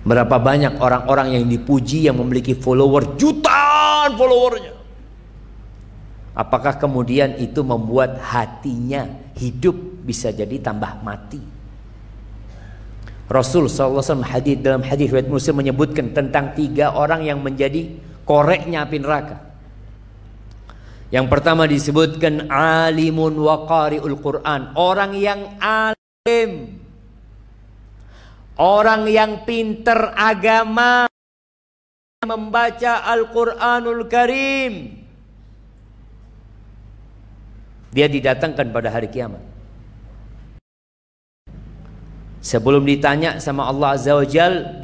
berapa banyak orang-orang yang dipuji yang memiliki follower, jutaan followernya. Apakah kemudian itu membuat hatinya hidup, bisa jadi tambah mati? Rasul SAW dalam hadis riwayat Muslim menyebutkan tentang 3 orang yang menjadi koreknya api neraka. Yang pertama disebutkan alimun wa qari'ul Quran, orang yang alim, orang yang pinter agama, membaca Al-Quranul Karim. Dia didatangkan pada hari kiamat. Sebelum ditanya sama Allah Azza wa Jal,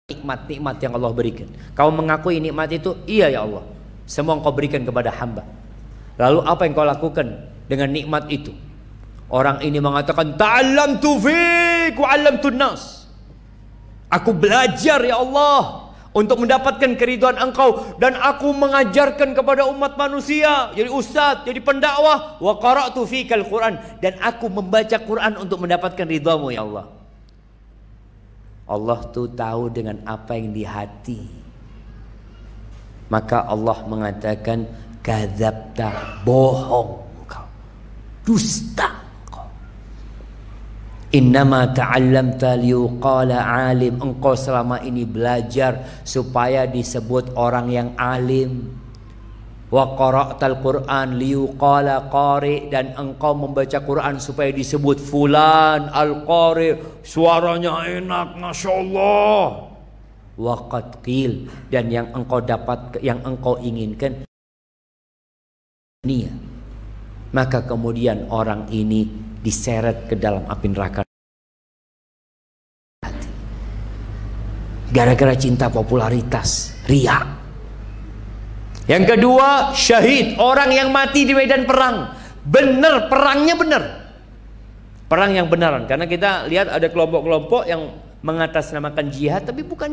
nikmat-nikmat yang Allah berikan. Kau mengakui nikmat itu? Iya ya Allah, semua Engkau berikan kepada hamba. Lalu apa yang kau lakukan dengan nikmat itu? Orang ini mengatakan, ta'allamtu fik wa 'allamtun nas. Aku belajar ya Allah untuk mendapatkan keridhaan Engkau, dan aku mengajarkan kepada umat manusia, jadi ustaz, jadi pendakwah. Wa qara'tu fikal Quran, dan aku membaca Quran untuk mendapatkan ridhamu ya Allah. Allah tuh tahu dengan apa yang di hati. Maka Allah mengatakan, kadzabta, bohong engkau, dusta. Innama ta'allamta liyuqala alim. Engkau selama ini belajar supaya disebut orang yang alim. Wa qara'tal Qur'an liyuqala qari, dan engkau membaca Quran supaya disebut fulan al-qari, suaranya enak, Masya Allah. Wa qad qil, dan yang engkau dapat, yang engkau inginkan dunia. Maka kemudian orang ini diseret ke dalam api neraka gara-gara cinta popularitas, riya. Yang kedua, syahid, orang yang mati di medan perang. Benar, perangnya benar, perang yang benaran. Karena kita lihat ada kelompok-kelompok yang mengatasnamakan jihad, tapi bukan.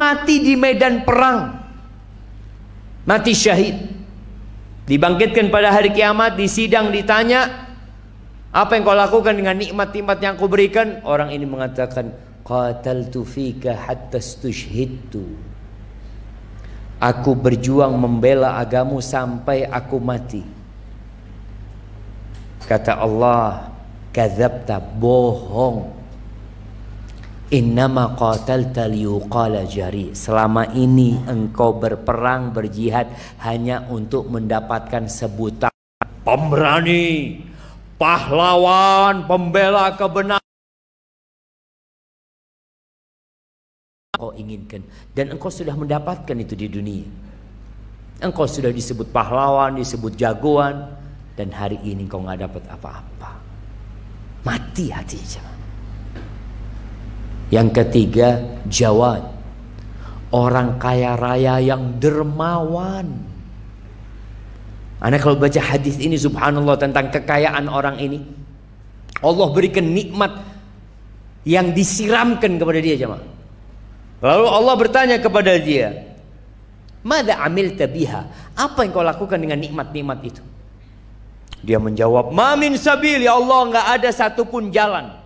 Mati di medan perang, mati syahid, dibangkitkan pada hari kiamat, di sidang ditanya, apa yang kau lakukan dengan nikmat-nikmat yang aku berikan? Orang ini mengatakan, qataltu fika hatta stushhidtu. Aku berjuang membela agamu sampai aku mati. Kata Allah, kadzabta, bohong. Innama qatalta liyuqala jari. Selama ini engkau berperang, berjihad hanya untuk mendapatkan sebutan pemberani, pahlawan, pembela kebenaran. Engkau inginkan, dan engkau sudah mendapatkan itu di dunia. Engkau sudah disebut pahlawan, disebut jagoan, dan hari ini engkau nggak dapat apa-apa. Mati hatinya. Yang ketiga, jawad, orang kaya raya yang dermawan. Anda kalau baca hadis ini, subhanallah, tentang kekayaan orang ini, Allah berikan nikmat yang disiramkan kepada dia, jemaah. Lalu Allah bertanya kepada dia, Madza amilta biha? Apa yang kau lakukan dengan nikmat-nikmat itu? Dia menjawab, ma min sabil, ya Allah, nggak ada satupun jalan.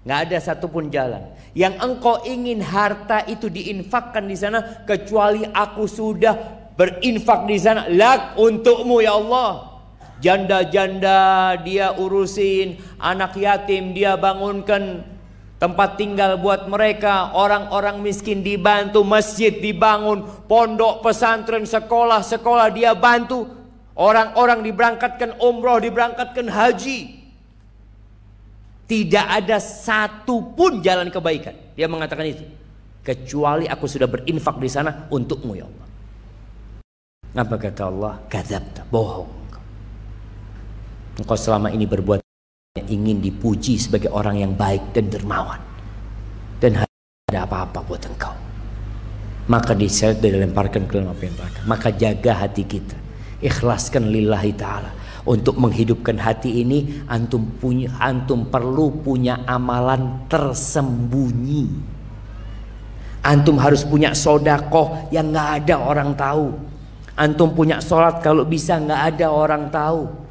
Nggak ada satupun jalan yang engkau ingin harta itu diinfakkan di sana kecuali aku sudah berinfak di sana. Lak, untukmu ya Allah. Janda-janda dia urusin, anak yatim dia bangunkan tempat tinggal buat mereka, orang-orang miskin dibantu, masjid dibangun, pondok pesantren, sekolah-sekolah dia bantu, orang-orang diberangkatkan umroh, diberangkatkan haji. Tidak ada satu pun jalan kebaikan, dia mengatakan itu, kecuali aku sudah berinfak di sana untukmu ya Allah. Apa kata Allah? Kadzabta, bohong. Engkau selama ini berbuat ingin dipuji sebagai orang yang baik dan dermawan, dan tidak ada apa-apa buat engkau. Maka diseret dan dilemparkan ke dalam api neraka. Maka jaga hati kita, ikhlaskan lillahi ta'ala. Untuk menghidupkan hati ini, antum perlu punya amalan tersembunyi. Antum harus punya sodakoh yang nggak ada orang tahu. Antum punya sholat kalau bisa nggak ada orang tahu.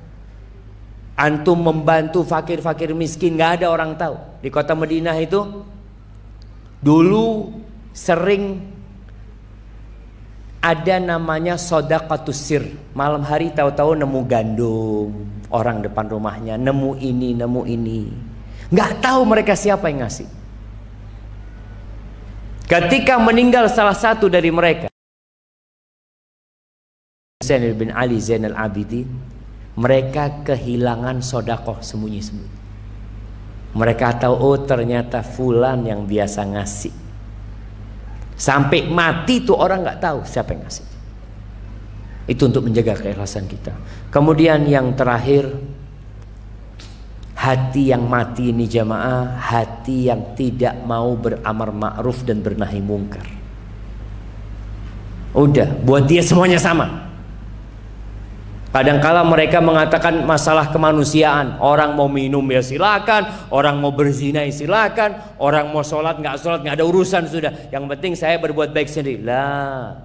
Antum membantu fakir-fakir miskin, nggak ada orang tahu. Di kota Madinah itu dulu sering ada namanya shadaqatus sir. Malam hari tahu-tahu nemu gandum orang depan rumahnya, nemu ini, nemu ini. Nggak tahu mereka siapa yang ngasih. Ketika meninggal salah satu dari mereka, Zainal bin Ali Zainal Abidin, mereka kehilangan sodakoh sembunyi-sembunyi. Mereka tahu, oh ternyata fulan yang biasa ngasih. Sampai mati tuh orang nggak tahu siapa yang ngasih. Itu untuk menjaga keikhlasan kita. Kemudian yang terakhir, hati yang mati ini jamaah, hati yang tidak mau beramar ma'ruf dan bernahi mungkar. Udah, buat dia semuanya sama. Kadangkala mereka mengatakan masalah kemanusiaan. Orang mau minum ya silakan, orang mau berzina ya silakan, orang mau sholat nggak ada urusan sudah. Yang penting saya berbuat baik sendiri. Lah,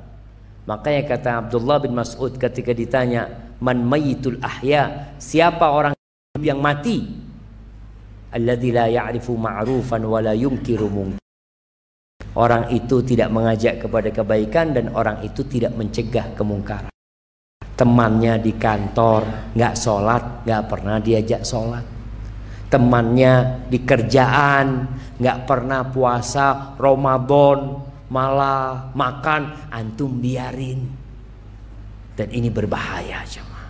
makanya kata Abdullah bin Mas'ud ketika ditanya, man mayyitul ahya, siapa orang yang mati? Alladzi la ya'rifu ma'rufan wa la yunkiru munkar. Orang itu tidak mengajak kepada kebaikan dan orang itu tidak mencegah kemungkaran. Temannya di kantor nggak sholat, nggak pernah diajak sholat. Temannya di kerjaan nggak pernah puasa Ramadan, malah makan, antum biarin. Dan ini berbahaya jemaah.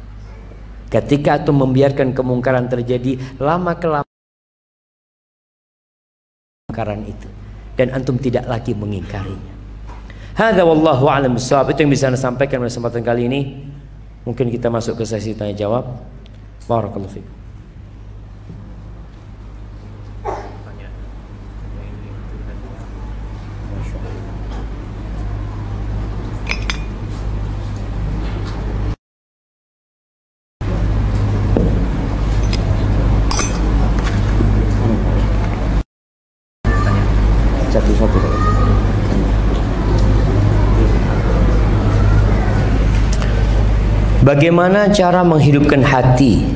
Ketika antum membiarkan kemungkaran terjadi, lama kelamaan kemungkaran itu, dan antum tidak lagi mengingkarinya. Hadza wallahu a'lam bishawab. Itu yang bisa saya sampaikan pada kesempatan kali ini. Mungkin kita masuk ke sesi tanya jawab. Barakallahu fikum. Satu-satu. Bagaimana cara menghidupkan hati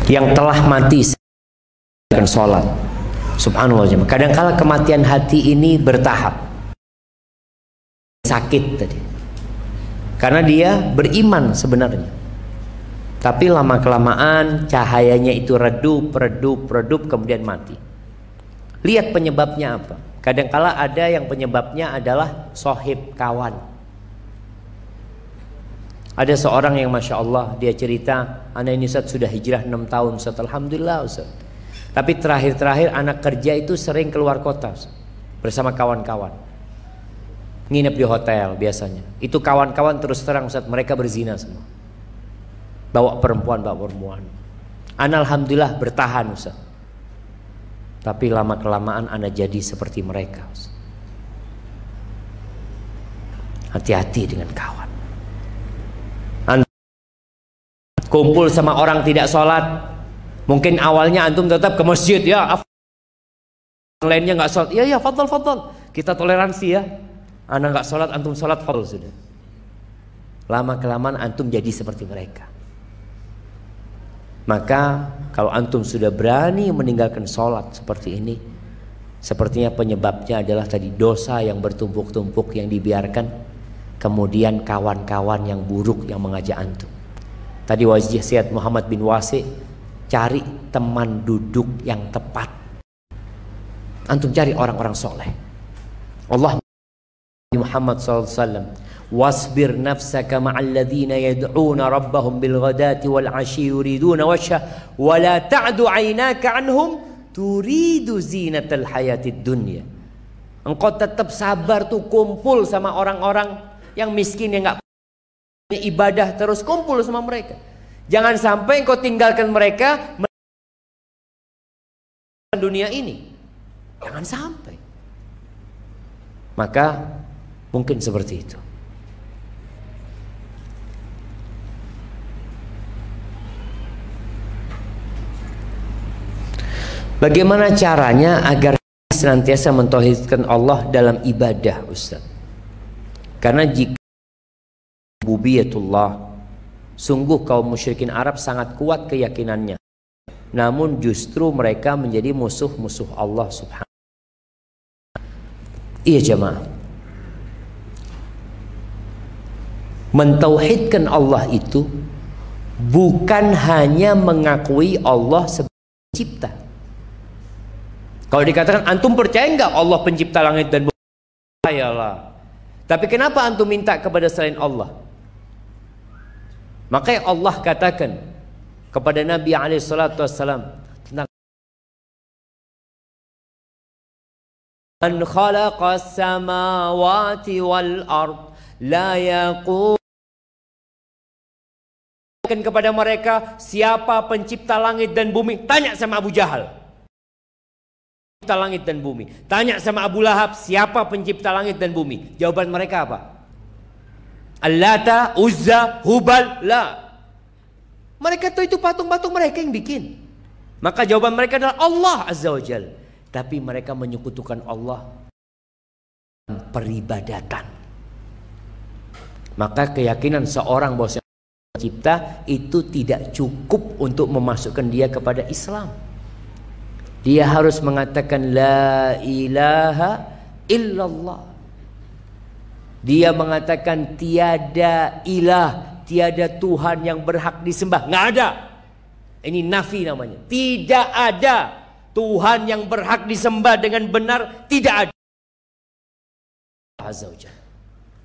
yang telah mati dengan sholat? Subhanallah jemaah. Kadang-kala kematian hati ini bertahap. Sakit tadi. Karena dia beriman sebenarnya. Tapi lama-kelamaan cahayanya itu redup, kemudian mati. Lihat penyebabnya apa? Kadangkala ada yang penyebabnya adalah sohib, kawan. Ada seorang yang Masya Allah, dia cerita, anak ini Ustaz sudah hijrah 6 tahun Ustaz, Alhamdulillah Ustaz. Tapi terakhir-terakhir anak kerja itu sering keluar kota Ustaz, bersama kawan-kawan. Nginep di hotel biasanya. Itu kawan-kawan terus terang Ustaz, mereka berzina semua. Bawa perempuan. Ana Alhamdulillah bertahan Ustaz. Tapi lama-kelamaan Anda jadi seperti mereka. Hati-hati dengan kawan. Anda kumpul sama orang tidak sholat. Mungkin awalnya antum tetap ke masjid ya. Yang lainnya nggak sholat. Ya fadl. Kita toleransi ya. Anak nggak sholat, antum sholat, fadl sudah. Lama kelamaan antum jadi seperti mereka. Maka kalau antum sudah berani meninggalkan sholat seperti ini, sepertinya penyebabnya adalah tadi dosa yang bertumpuk-tumpuk yang dibiarkan, kemudian kawan-kawan yang buruk yang mengajak antum. Tadi wasiat Muhammad bin Wasi, cari teman duduk yang tepat. Antum cari orang-orang soleh. Allah Muhammad SAW, wasbir nafsaka ma'al ladzina yad'una rabbahum bil ghadati wal 'ashyi yuriduna wajha wa la ta'du 'ainaka 'anhum turidu zinatal hayatid dunya. Engkau tetap sabar tuh, kumpul sama orang-orang yang miskin yang enggak punya ibadah, terus kumpul sama mereka. Jangan sampai engkau tinggalkan mereka dunia ini. Jangan sampai. Maka mungkin seperti itu. Bagaimana caranya agar senantiasa mentauhidkan Allah dalam ibadah, Ustaz? Karena jika rububiyatullah, sungguh kaum musyrikin Arab sangat kuat keyakinannya. Namun justru mereka menjadi musuh-musuh Allah Subhanahu. Iya jemaah. Mentauhidkan Allah itu bukan hanya mengakui Allah sebagai pencipta. Kalau dikatakan antum percaya enggak Allah pencipta langit dan bumi? Ayalah. Tapi kenapa antum minta kepada selain Allah? Makanya Allah katakan kepada Nabi SAW tentang Man khalaqas samawati wal ard la yaqul, kepada mereka, siapa pencipta langit dan bumi? Tanya sama Abu Jahal, pencipta langit dan bumi. Tanya sama Abu Lahab, siapa pencipta langit dan bumi? Jawaban mereka apa? Allata, Uzza, Hubal, la. Mereka itu patung-patung mereka yang bikin. Maka jawaban mereka adalah Allah Azza wa Jalla. Tapi mereka menyekutukan Allah peribadatan. Maka keyakinan seorang bahwa pencipta itu tidak cukup untuk memasukkan dia kepada Islam. Dia harus mengatakan la ilaha illallah. Dia mengatakan tiada ilah, tiada Tuhan yang berhak disembah. Nggak ada. Ini nafi namanya. Tidak ada Tuhan yang berhak disembah dengan benar, tidak ada. Azza wa Jalla.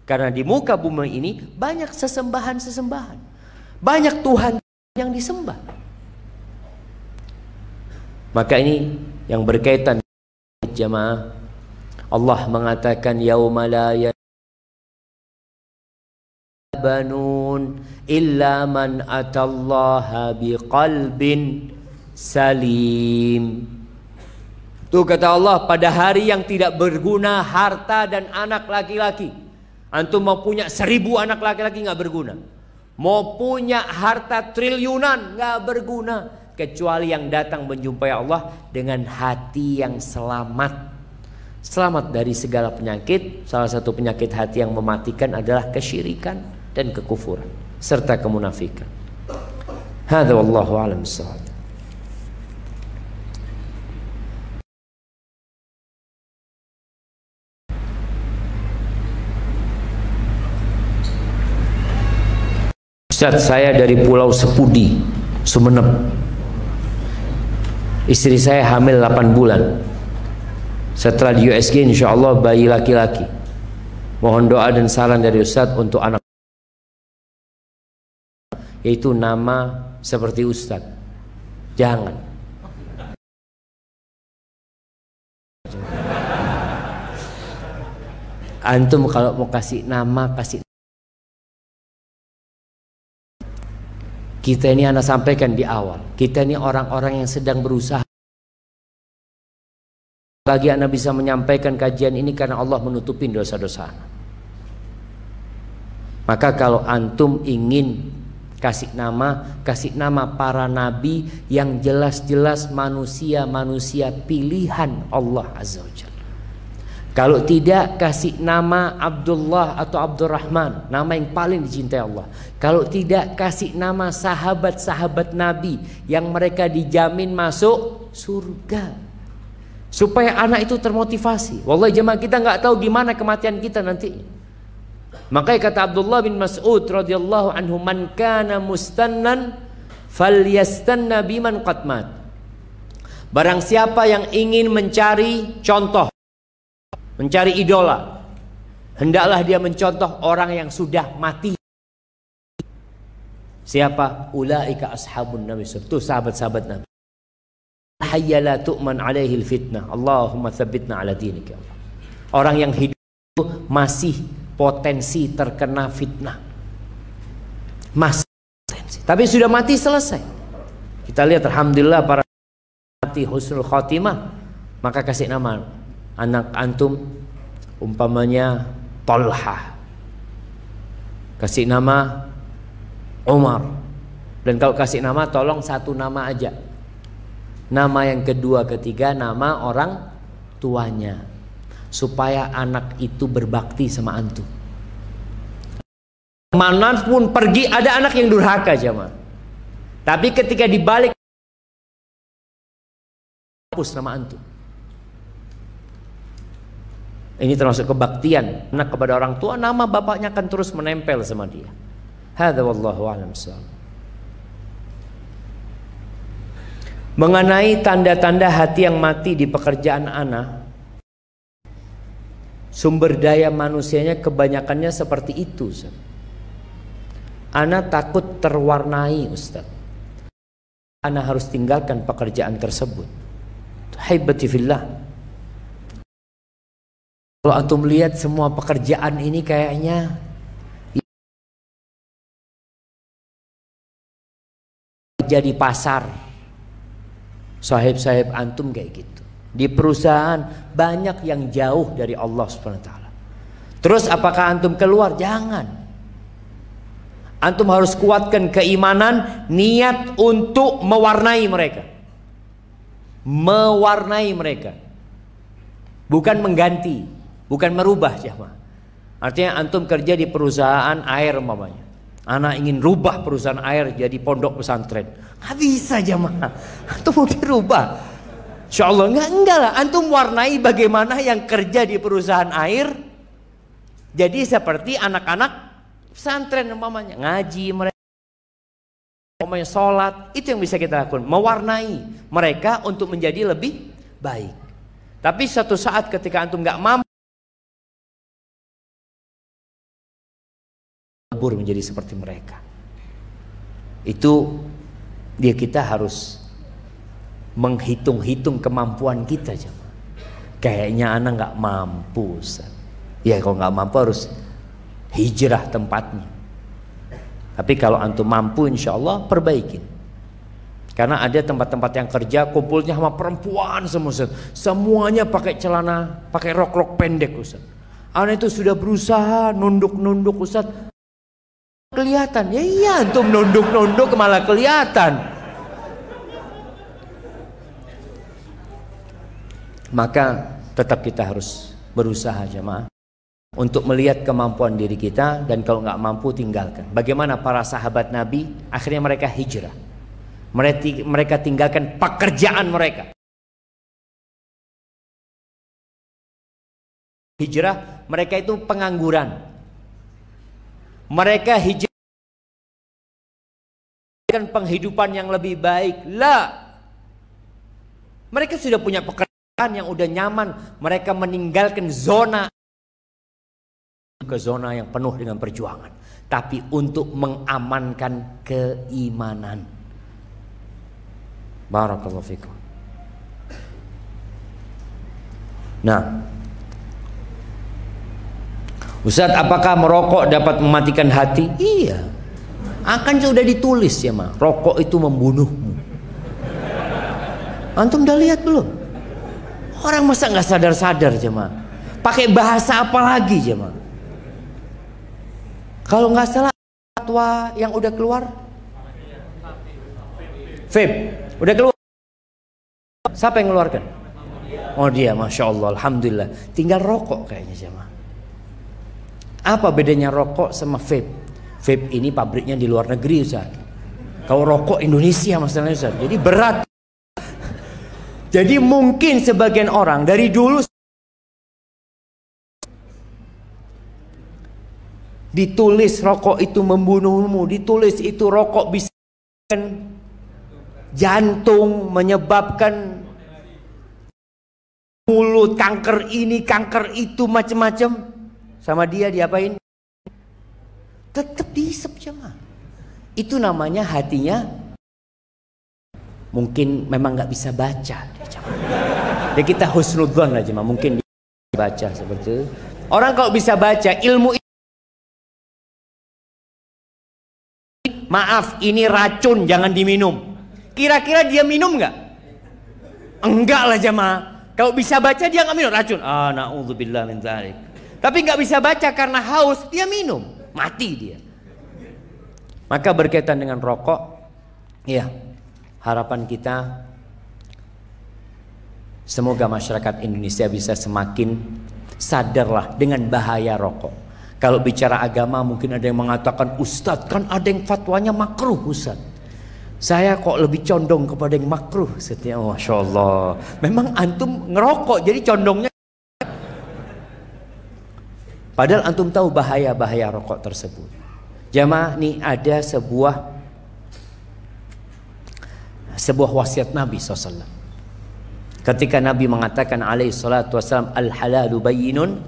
Karena di muka bumi ini banyak sesembahan-sesembahan. Banyak Tuhan yang disembah. Maka ini yang berkaitan jamaah. Allah mengatakan yauma la banun illa man atallaha biqalbin salim. Tuh kata Allah, pada hari yang tidak berguna harta dan anak laki-laki. Antum mau punya 1000 anak laki-laki nggak berguna. Mau punya harta triliunan nggak berguna, kecuali yang datang menjumpai Allah dengan hati yang selamat. Selamat dari segala penyakit. Salah satu penyakit hati yang mematikan adalah kesyirikan dan kekufuran serta kemunafikan. Hadza wallahu a'lam bissawab. Ustaz, saya dari Pulau Sepudi, Sumeneb. Istri saya hamil 8 bulan. Setelah di USG insya Allah bayi laki-laki. Mohon doa dan saran dari Ustaz untuk anak, yaitu nama seperti Ustaz. Jangan. Antum kalau mau kasih nama, kasih. Kita ini anak sampaikan di awal, kita ini orang-orang yang sedang berusaha. Bagi anak bisa menyampaikan kajian ini karena Allah menutupin dosa-dosa. Maka kalau antum ingin kasih nama para nabi yang jelas-jelas manusia-manusia pilihan Allah Azza wa Jalla. Kalau tidak, kasih nama Abdullah atau Abdurrahman, nama yang paling dicintai Allah. Kalau tidak, kasih nama sahabat-sahabat Nabi yang mereka dijamin masuk surga, supaya anak itu termotivasi. Wallahi jemaah, kita nggak tahu gimana kematian kita nantinya. Makanya kata Abdullah bin Mas'ud radhiyallahu anhu, man kana mustannan falyastanna biman qad mat. Barang siapa yang ingin mencari contoh, mencari idola, hendaklah dia mencontoh orang yang sudah mati. Siapa? Ulaika ashabun Nabi. Itu sahabat-sahabat Nabi. Hayya la tu'man alaihi fitnah. Allahumma tsabbitna ala dinik ya Allah. Orang yang hidup itu masih potensi terkena fitnah. Masih potensi. Tapi sudah mati selesai. Kita lihat alhamdulillah para mati husnul khatimah, maka kasih nama anak antum umpamanya Talha, kasih nama Umar. Dan kalau kasih nama, tolong satu nama aja. Nama yang kedua, ketiga, nama orang tuanya, supaya anak itu berbakti sama antum. Kemanapun pergi ada anak yang durhaka jemaah, tapi ketika dibalik hapus nama antum. Ini termasuk kebaktian anak kepada orang tua, nama bapaknya akan terus menempel sama dia. Hadza wallahu a'lam bissawab. Mengenai tanda-tanda hati yang mati di pekerjaan ana, sumber daya manusianya kebanyakannya seperti itu, Ustaz. Ana takut terwarnai, Ustaz. Ana harus tinggalkan pekerjaan tersebut. Haibati fillah. Kalau antum lihat semua pekerjaan ini kayaknya jadi pasar. Sahib-sahib antum kayak gitu. Di perusahaan banyak yang jauh dari Allah SWT. Terus apakah antum keluar? Jangan. Antum harus kuatkan keimanan, niat untuk mewarnai mereka. Mewarnai mereka. Bukan mengganti. Bukan merubah jemaah. Artinya antum kerja di perusahaan air umpamanya. Anak ingin rubah perusahaan air jadi pondok pesantren. Nggak bisa jemaah. Antum mau dirubah. Insyaallah enggak lah. Antum warnai bagaimana yang kerja di perusahaan air jadi seperti anak-anak pesantren umpamanya. Ngaji mereka, umpamanya sholat, itu yang bisa kita lakukan. Mewarnai mereka untuk menjadi lebih baik. Tapi suatu saat ketika antum nggak mampu menjadi seperti mereka, itu dia, kita harus menghitung-hitung kemampuan kita. Kayaknya anak nggak mampu, Ustaz. Ya kalau nggak mampu harus hijrah tempatnya. Tapi kalau antum mampu, insya Allah perbaikin. Karena ada tempat-tempat yang kerja kumpulnya sama perempuan semua, Ustaz. Semuanya pakai celana, pakai rok-rok pendek, Ustaz. Anak itu sudah berusaha nunduk-nunduk, Ustaz. Kelihatan, ya iya, antum nunduk-nunduk malah kelihatan. Maka tetap kita harus berusaha jemaah untuk melihat kemampuan diri kita, dan kalau nggak mampu tinggalkan. Bagaimana para sahabat Nabi akhirnya mereka hijrah, mereka tinggalkan pekerjaan mereka. Hijrah, mereka itu pengangguran. Mereka hijrah penghidupan yang lebih baik. Lah, mereka sudah punya pekerjaan yang udah nyaman. Mereka meninggalkan zona ke zona yang penuh dengan perjuangan, tapi untuk mengamankan keimanan. Barakallahu fikum. Nah, Ustaz, apakah merokok dapat mematikan hati? Iya. Akan sudah ditulis ya, mah. Rokok itu membunuhmu. Antum udah lihat belum? Orang masa nggak sadar-sadar jemaah. Pakai bahasa apa lagi jemaah? Kalau nggak salah fatwa yang udah keluar, vape udah keluar. Siapa yang mengeluarkan? Oh dia, masya Allah, alhamdulillah. Tinggal rokok kayaknya jemaah. Apa bedanya rokok sama vape? Vape ini pabriknya di luar negeri Ustaz. Kalau rokok Indonesia masalahnya Ustaz. Jadi berat. Jadi mungkin sebagian orang dari dulu ditulis rokok itu membunuhmu, ditulis itu rokok bisa jantung, menyebabkan mulut, kanker ini, kanker itu, macam-macam. Sama dia diapain? Tetap dihisap jemaah. Itu namanya hatinya mungkin memang nggak bisa baca. Ya kita husnudzon lah jemaah, mungkin dia baca seperti itu. Orang kalau bisa baca ilmu, maaf ini racun jangan diminum. Kira-kira dia minum nggak? Enggak lah jemaah. Kalau bisa baca dia nggak minum racun. Ah, na'udzubillah min dzalik. Tapi nggak bisa baca karena haus, dia minum, mati dia. Maka berkaitan dengan rokok, ya harapan kita semoga masyarakat Indonesia bisa semakin sadarlah dengan bahaya rokok. Kalau bicara agama mungkin ada yang mengatakan Ustadz kan ada yang fatwanya makruh Ustadz. Saya kok lebih condong kepada yang makruh. Setiap Masya Allah. Memang antum ngerokok jadi condongnya. Padahal antum tahu bahaya-bahaya rokok tersebut. Jamaah nih ada sebuah wasiat Nabi SAW. Ketika Nabi mengatakan alaihi salatu wassalam al halalu bayyinun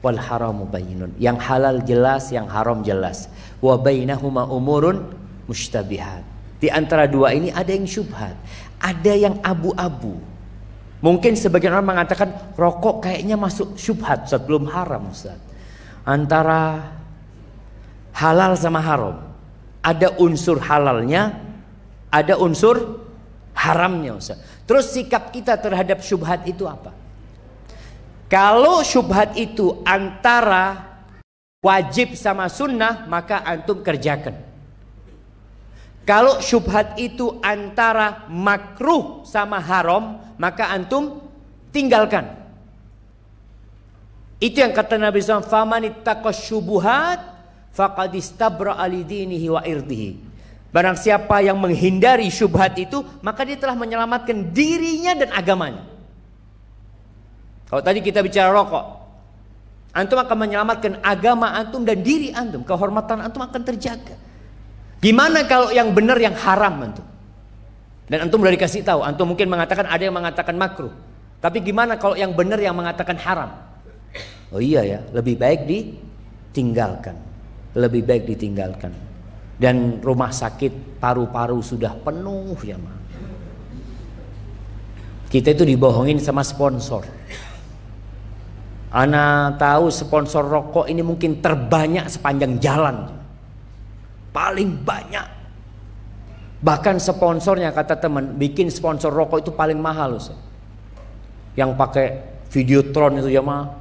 wal haramu bayyinun. Yang halal jelas, yang haram jelas. Wa bainahuma umurun mushtabihat. Di antara dua ini ada yang syubhat, ada yang abu-abu. Mungkin sebagian orang mengatakan rokok kayaknya masuk syubhat Ustaz, belum haram Ustaz. Antara halal sama haram. Ada unsur halalnya, ada unsur haramnya Ustaz. Terus sikap kita terhadap syubhat itu apa? Kalau syubhat itu antara wajib sama sunnah, maka antum kerjakan. Kalau syubhat itu antara makruh sama haram, maka antum tinggalkan. Itu yang kata Nabi SAW, faman ittaqas syubuhat faqad istabra'a li dinihi wa irdihi. Barang siapa yang menghindari syubhat itu, maka dia telah menyelamatkan dirinya dan agamanya. Kalau tadi kita bicara rokok, antum akan menyelamatkan agama antum dan diri antum, kehormatan antum akan terjaga. Gimana kalau yang benar yang haram antum? Dan antum udah dikasih tahu, antum mungkin mengatakan ada yang mengatakan makruh. Tapi gimana kalau yang benar yang mengatakan haram? Oh iya ya, lebih baik ditinggalkan. Lebih baik ditinggalkan. Dan rumah sakit paru-paru sudah penuh ya, Ma. Kita itu dibohongin sama sponsor. Ana tahu sponsor rokok ini mungkin terbanyak sepanjang jalan. Paling banyak. Bahkan sponsornya kata teman, bikin sponsor rokok itu paling mahal Ustaz. Yang pakai Videotron itu ya mah,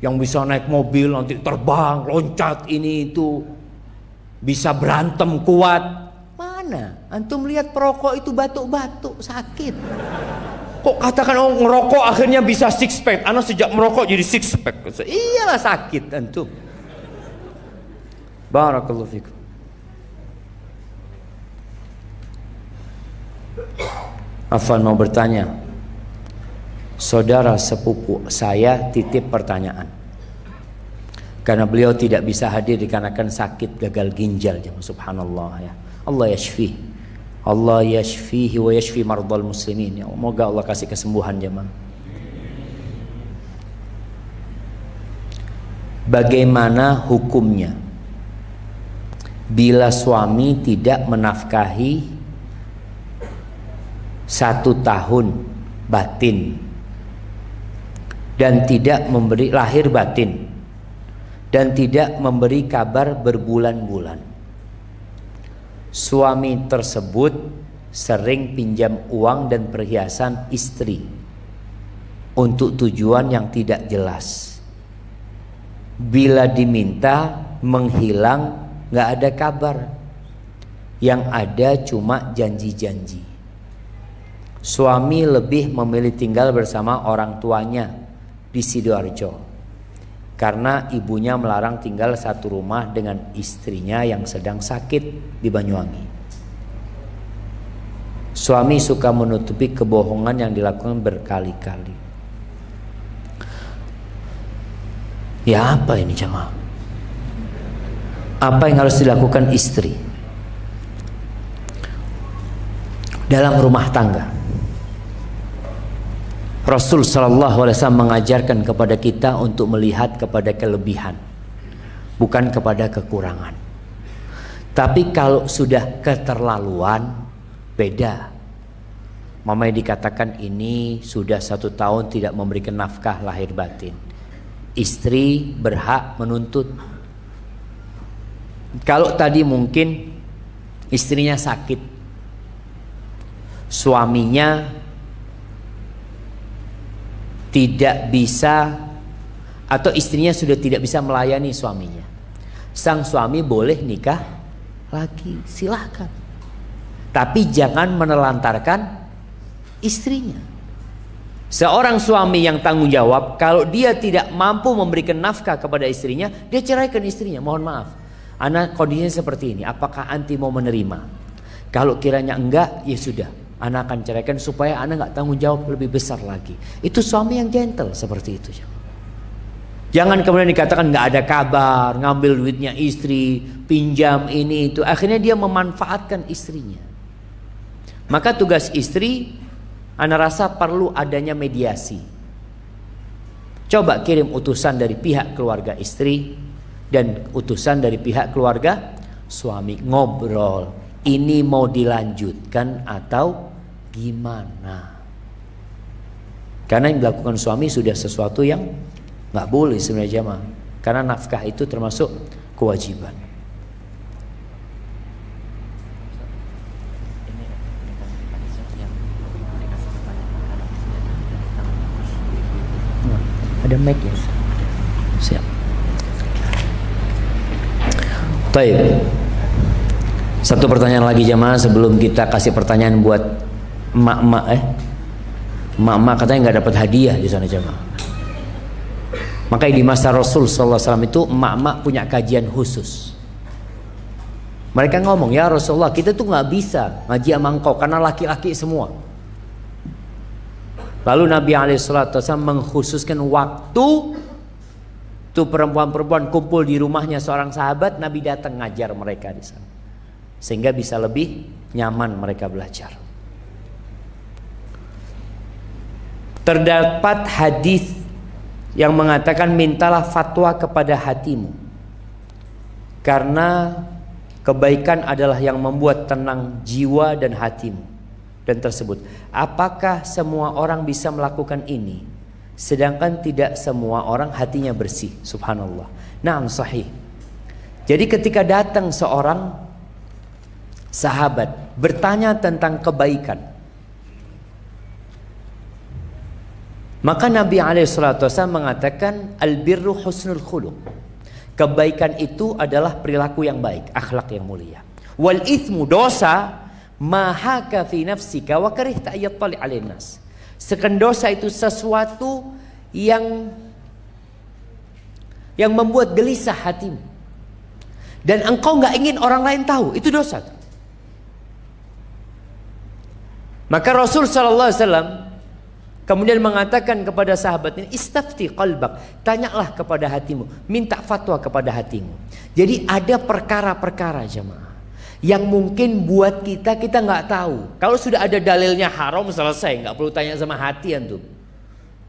yang bisa naik mobil nanti terbang, loncat ini itu, bisa berantem kuat. Mana? Antum lihat perokok itu batuk-batuk sakit. Kok katakan oh ngerokok akhirnya bisa six pack? Ana sejak merokok jadi six pack. Iyalah sakit antum. Barakallahu fikum. Afwan mau bertanya, saudara sepupu saya titip pertanyaan karena beliau tidak bisa hadir dikarenakan sakit gagal ginjal. Subhanallah ya. Allah yashfi, Allah yashfihi wa yashfi mardal muslimin. Ya, semoga Allah kasih kesembuhan jemaah. Bagaimana hukumnya bila suami tidak menafkahi 1 tahun batin dan tidak memberi lahir batin dan tidak memberi kabar berbulan-bulan? Suami tersebut sering pinjam uang dan perhiasan istri untuk tujuan yang tidak jelas. Bila diminta menghilang, nggak ada kabar. Yang ada cuma janji-janji. Suami lebih memilih tinggal bersama orang tuanya di Sidoarjo karena ibunya melarang tinggal satu rumah dengan istrinya yang sedang sakit di Banyuwangi. Suami suka menutupi kebohongan yang dilakukan berkali-kali. Ya apa ini jemaah? Apa yang harus dilakukan istri dalam rumah tangga? Rasul sallallahu alaihi wasallam mengajarkan kepada kita untuk melihat kepada kelebihan, bukan kepada kekurangan. Tapi kalau sudah keterlaluan, beda. Mamanya dikatakan ini sudah 1 tahun tidak memberikan nafkah lahir batin. Istri berhak menuntut. Kalau tadi mungkin istrinya sakit, suaminya tidak bisa atau istrinya sudah tidak bisa melayani suaminya, sang suami boleh nikah lagi, silahkan. Tapi jangan menelantarkan istrinya. Seorang suami yang tanggung jawab, kalau dia tidak mampu memberikan nafkah kepada istrinya, dia ceraikan istrinya. Mohon maaf, anak kondisinya seperti ini, apakah anti mau menerima? Kalau kiranya enggak, ya sudah, anak akan ceraikan supaya anak nggak tanggung jawab lebih besar lagi. Itu suami yang gentle seperti itu. Jangan kemudian dikatakan nggak ada kabar, ngambil duitnya istri, pinjam ini itu, akhirnya dia memanfaatkan istrinya. Maka tugas istri, ana rasa perlu adanya mediasi. Coba kirim utusan dari pihak keluarga istri dan utusan dari pihak keluarga suami, ngobrol. Ini mau dilanjutkan atau gimana? Karena yang dilakukan suami sudah sesuatu yang nggak boleh sebenarnya jemaah. Karena nafkah itu termasuk kewajiban. Ada mic ya? Siap. Baik. Satu pertanyaan lagi jemaah sebelum kita kasih pertanyaan buat emak-emak. Emak-emak katanya nggak dapat hadiah di sana jemaah. Makanya di masa Rasul sallallahu alaihi wasallam itu emak-emak punya kajian khusus. Mereka ngomong, ya Rasulullah, kita tuh nggak bisa ngaji sama engkau karena laki-laki semua. Lalu Nabi SAW mengkhususkan waktu tuh perempuan-perempuan kumpul di rumahnya seorang sahabat, Nabi datang ngajar mereka di sana sehingga bisa lebih nyaman mereka belajar. Terdapat hadis yang mengatakan mintalah fatwa kepada hatimu karena kebaikan adalah yang membuat tenang jiwa dan hatimu. Dan tersebut, apakah semua orang bisa melakukan ini sedangkan tidak semua orang hatinya bersih? Subhanallah. Naam, sahih. Jadi ketika datang seorang sahabat bertanya tentang kebaikan, maka Nabi SAW mengatakan albirru husnul khuluq. Kebaikan itu adalah perilaku yang baik, akhlak yang mulia. Wal ithmu, dosa, mahaka fi nafsika wa karihta ayattali 'alain nas. Sekan dosa itu sesuatu yang membuat gelisah hatimu dan engkau nggak ingin orang lain tahu, itu dosa. Maka Rasul sallallahu alaihi wasallam kemudian mengatakan kepada sahabat ini, istafti qalbak, tanyalah kepada hatimu, minta fatwa kepada hatimu. Jadi ada perkara-perkara jemaah yang mungkin buat kita nggak tahu. Kalau sudah ada dalilnya haram, selesai, nggak perlu tanya sama hati antum.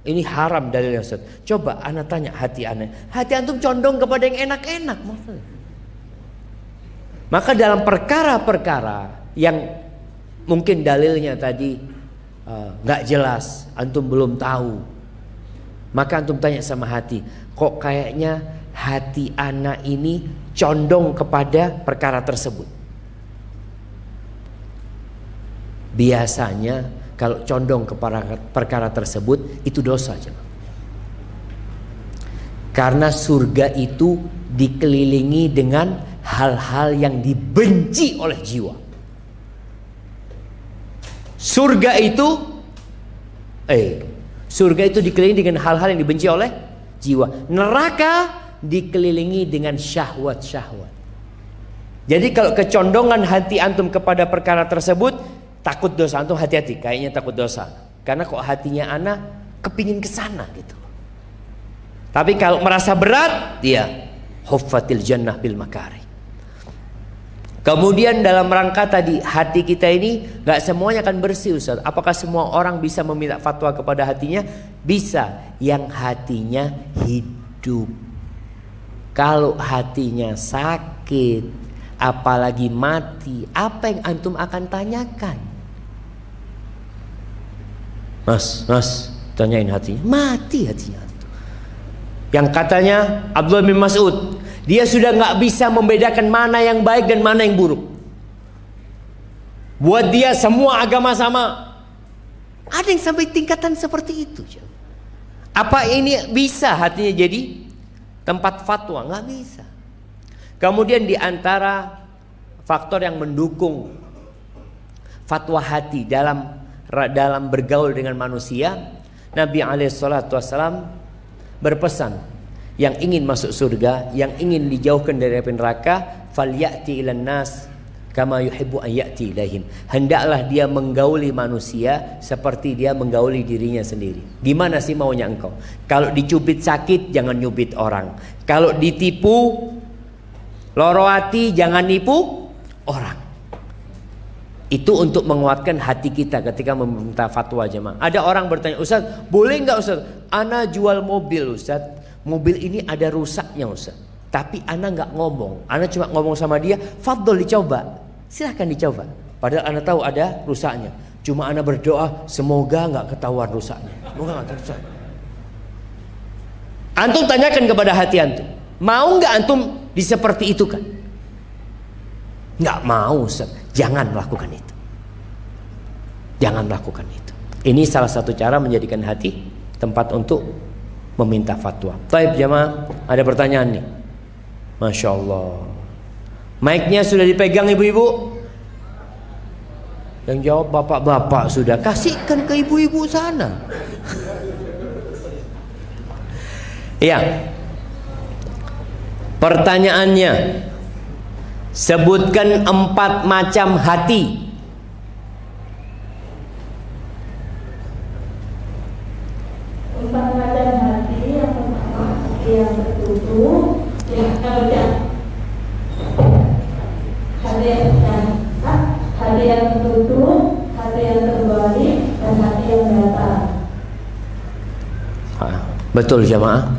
Ini haram dalilnya Ustaz. Coba ana tanya hati ana. Hati antum condong kepada yang enak-enak. Maka dalam perkara-perkara yang mungkin dalilnya tadi nggak jelas, antum belum tahu, maka antum tanya sama hati, kok kayaknya hati ana ini condong kepada perkara tersebut. Biasanya kalau condong ke perkara tersebut itu dosa aja. Karena surga itu dikelilingi dengan hal-hal yang dibenci oleh jiwa. surga itu dikelilingi dengan hal-hal yang dibenci oleh jiwa. Neraka dikelilingi dengan syahwat-syahwat. Jadi kalau kecondongan hati antum kepada perkara tersebut, takut dosa antum, hati-hati, kayaknya takut dosa. Karena kok hatinya ana kepingin kesana gitu. Tapi kalau merasa berat, dia huffatil jannah bil makari. Kemudian dalam rangka tadi, hati kita ini gak semuanya akan bersih, Ustaz. Apakah semua orang bisa meminta fatwa kepada hatinya? Bisa, yang hatinya hidup. Kalau hatinya sakit, apalagi mati, apa yang antum akan tanyakan? Mas, tanyain hatinya. Mati hatinya antum. Yang katanya Abdullah bin Mas'ud, dia sudah nggak bisa membedakan mana yang baik dan mana yang buruk. Buat dia semua agama sama. Ada yang sampai tingkatan seperti itu. Apa ini bisa hatinya jadi tempat fatwa? Nggak bisa. Kemudian di antara faktor yang mendukung fatwa hati dalam bergaul dengan manusia, Nabi SAW berpesan, yang ingin masuk surga, yang ingin dijauhkan dari api neraka, falyati ilan nas kama yuhibbu an ya'ti ilaihim. Hendaklah dia menggauli manusia seperti dia menggauli dirinya sendiri. Gimana sih maunya engkau? Kalau dicubit sakit, jangan nyubit orang. Kalau ditipu loro hati, jangan nipu orang. Itu untuk menguatkan hati kita ketika meminta fatwa jemaah. Ada orang bertanya, Ustaz, boleh nggak Ustaz? Ana jual mobil Ustaz. Mobil ini ada rusaknya Ustaz. Tapi ana nggak ngomong. Ana cuma ngomong sama dia, fadhol dicoba. Silahkan dicoba. Padahal ana tahu ada rusaknya. Cuma ana berdoa, semoga nggak ketahuan rusaknya. Semoga nggak ketahuan. Antum tanyakan kepada hati antum. Mau nggak antum diseperti itu kan? Nggak mau Ustaz. Jangan melakukan itu. Jangan melakukan itu. Ini salah satu cara menjadikan hati tempat untuk meminta fatwa. Baik jamaah, ada pertanyaan nih. Masya Allah. Mic-nya sudah dipegang ibu-ibu? Yang jawab bapak-bapak sudah. Kasihkan ke ibu-ibu sana. Iya. Pertanyaannya, sebutkan 4 macam hati. Yang tertutup, yang kerja, hati yang jahat, hati yang tertutup, hati yang terbalik, dan hati yang datar. Betul jamaah?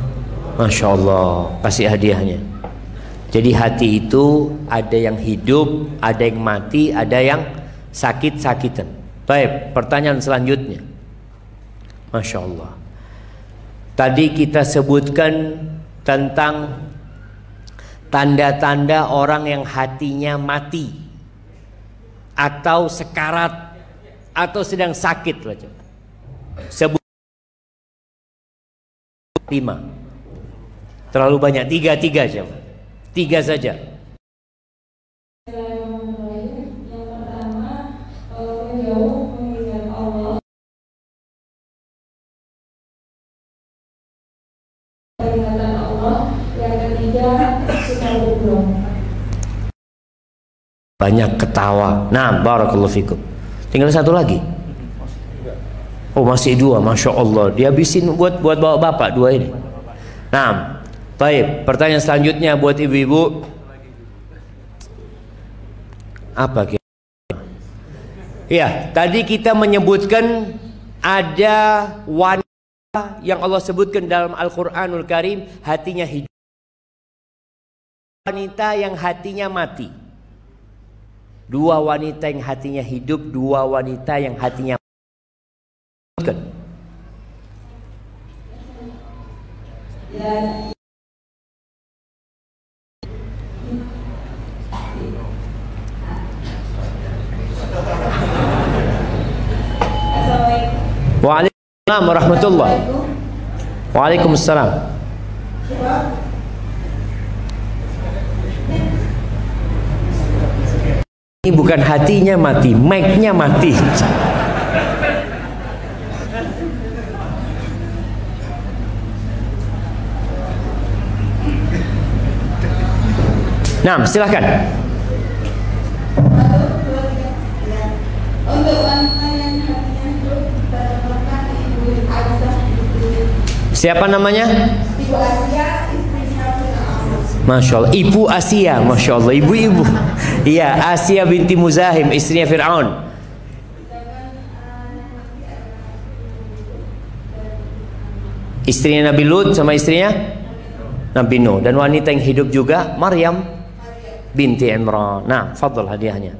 Masya Allah. Kasih hadiahnya. Jadi hati itu ada yang hidup, ada yang mati, ada yang sakit-sakitan. Baik, pertanyaan selanjutnya. Masya Allah. Tadi kita sebutkan tentang tanda-tanda orang yang hatinya mati atau sekarat atau sedang sakit. Sebut 5. Terlalu banyak. 3 aja. 3 saja. Banyak ketawa. Nah, barakallahu fikum. Tinggal 1 lagi. Oh, masih 2. Masya Allah. Dihabisin buat bawa bapak 2 ini. Nah, baik. Pertanyaan selanjutnya buat ibu-ibu. Apa kira-kira? Ya, tadi kita menyebutkan ada wanita yang Allah sebutkan dalam Al-Quranul Karim hatinya hidup. Wanita yang hatinya mati. 2 wanita yang hatinya hidup, 2 wanita yang hatinya mati. Waalaikumsalam warahmatullahi. Waalaikumsalam. Ini bukan hatinya mati, mic-nya mati. Nah, silahkan. Untuk wanita yang hatinya hidup berdasarkan Ibu Aisyah, Siapa namanya? Ibu Asia, istrinya Fir'aun. Masya Allah, Ibu Asia, Masya Allah, ibu-ibu. Iya, Asia binti Muzahim, istrinya Fir'aun. Istrinya Nabi Lut sama istrinya Nabi Nuh. Dan wanita yang hidup juga Maryam binti Imran. Nah, fadl hadiahnya.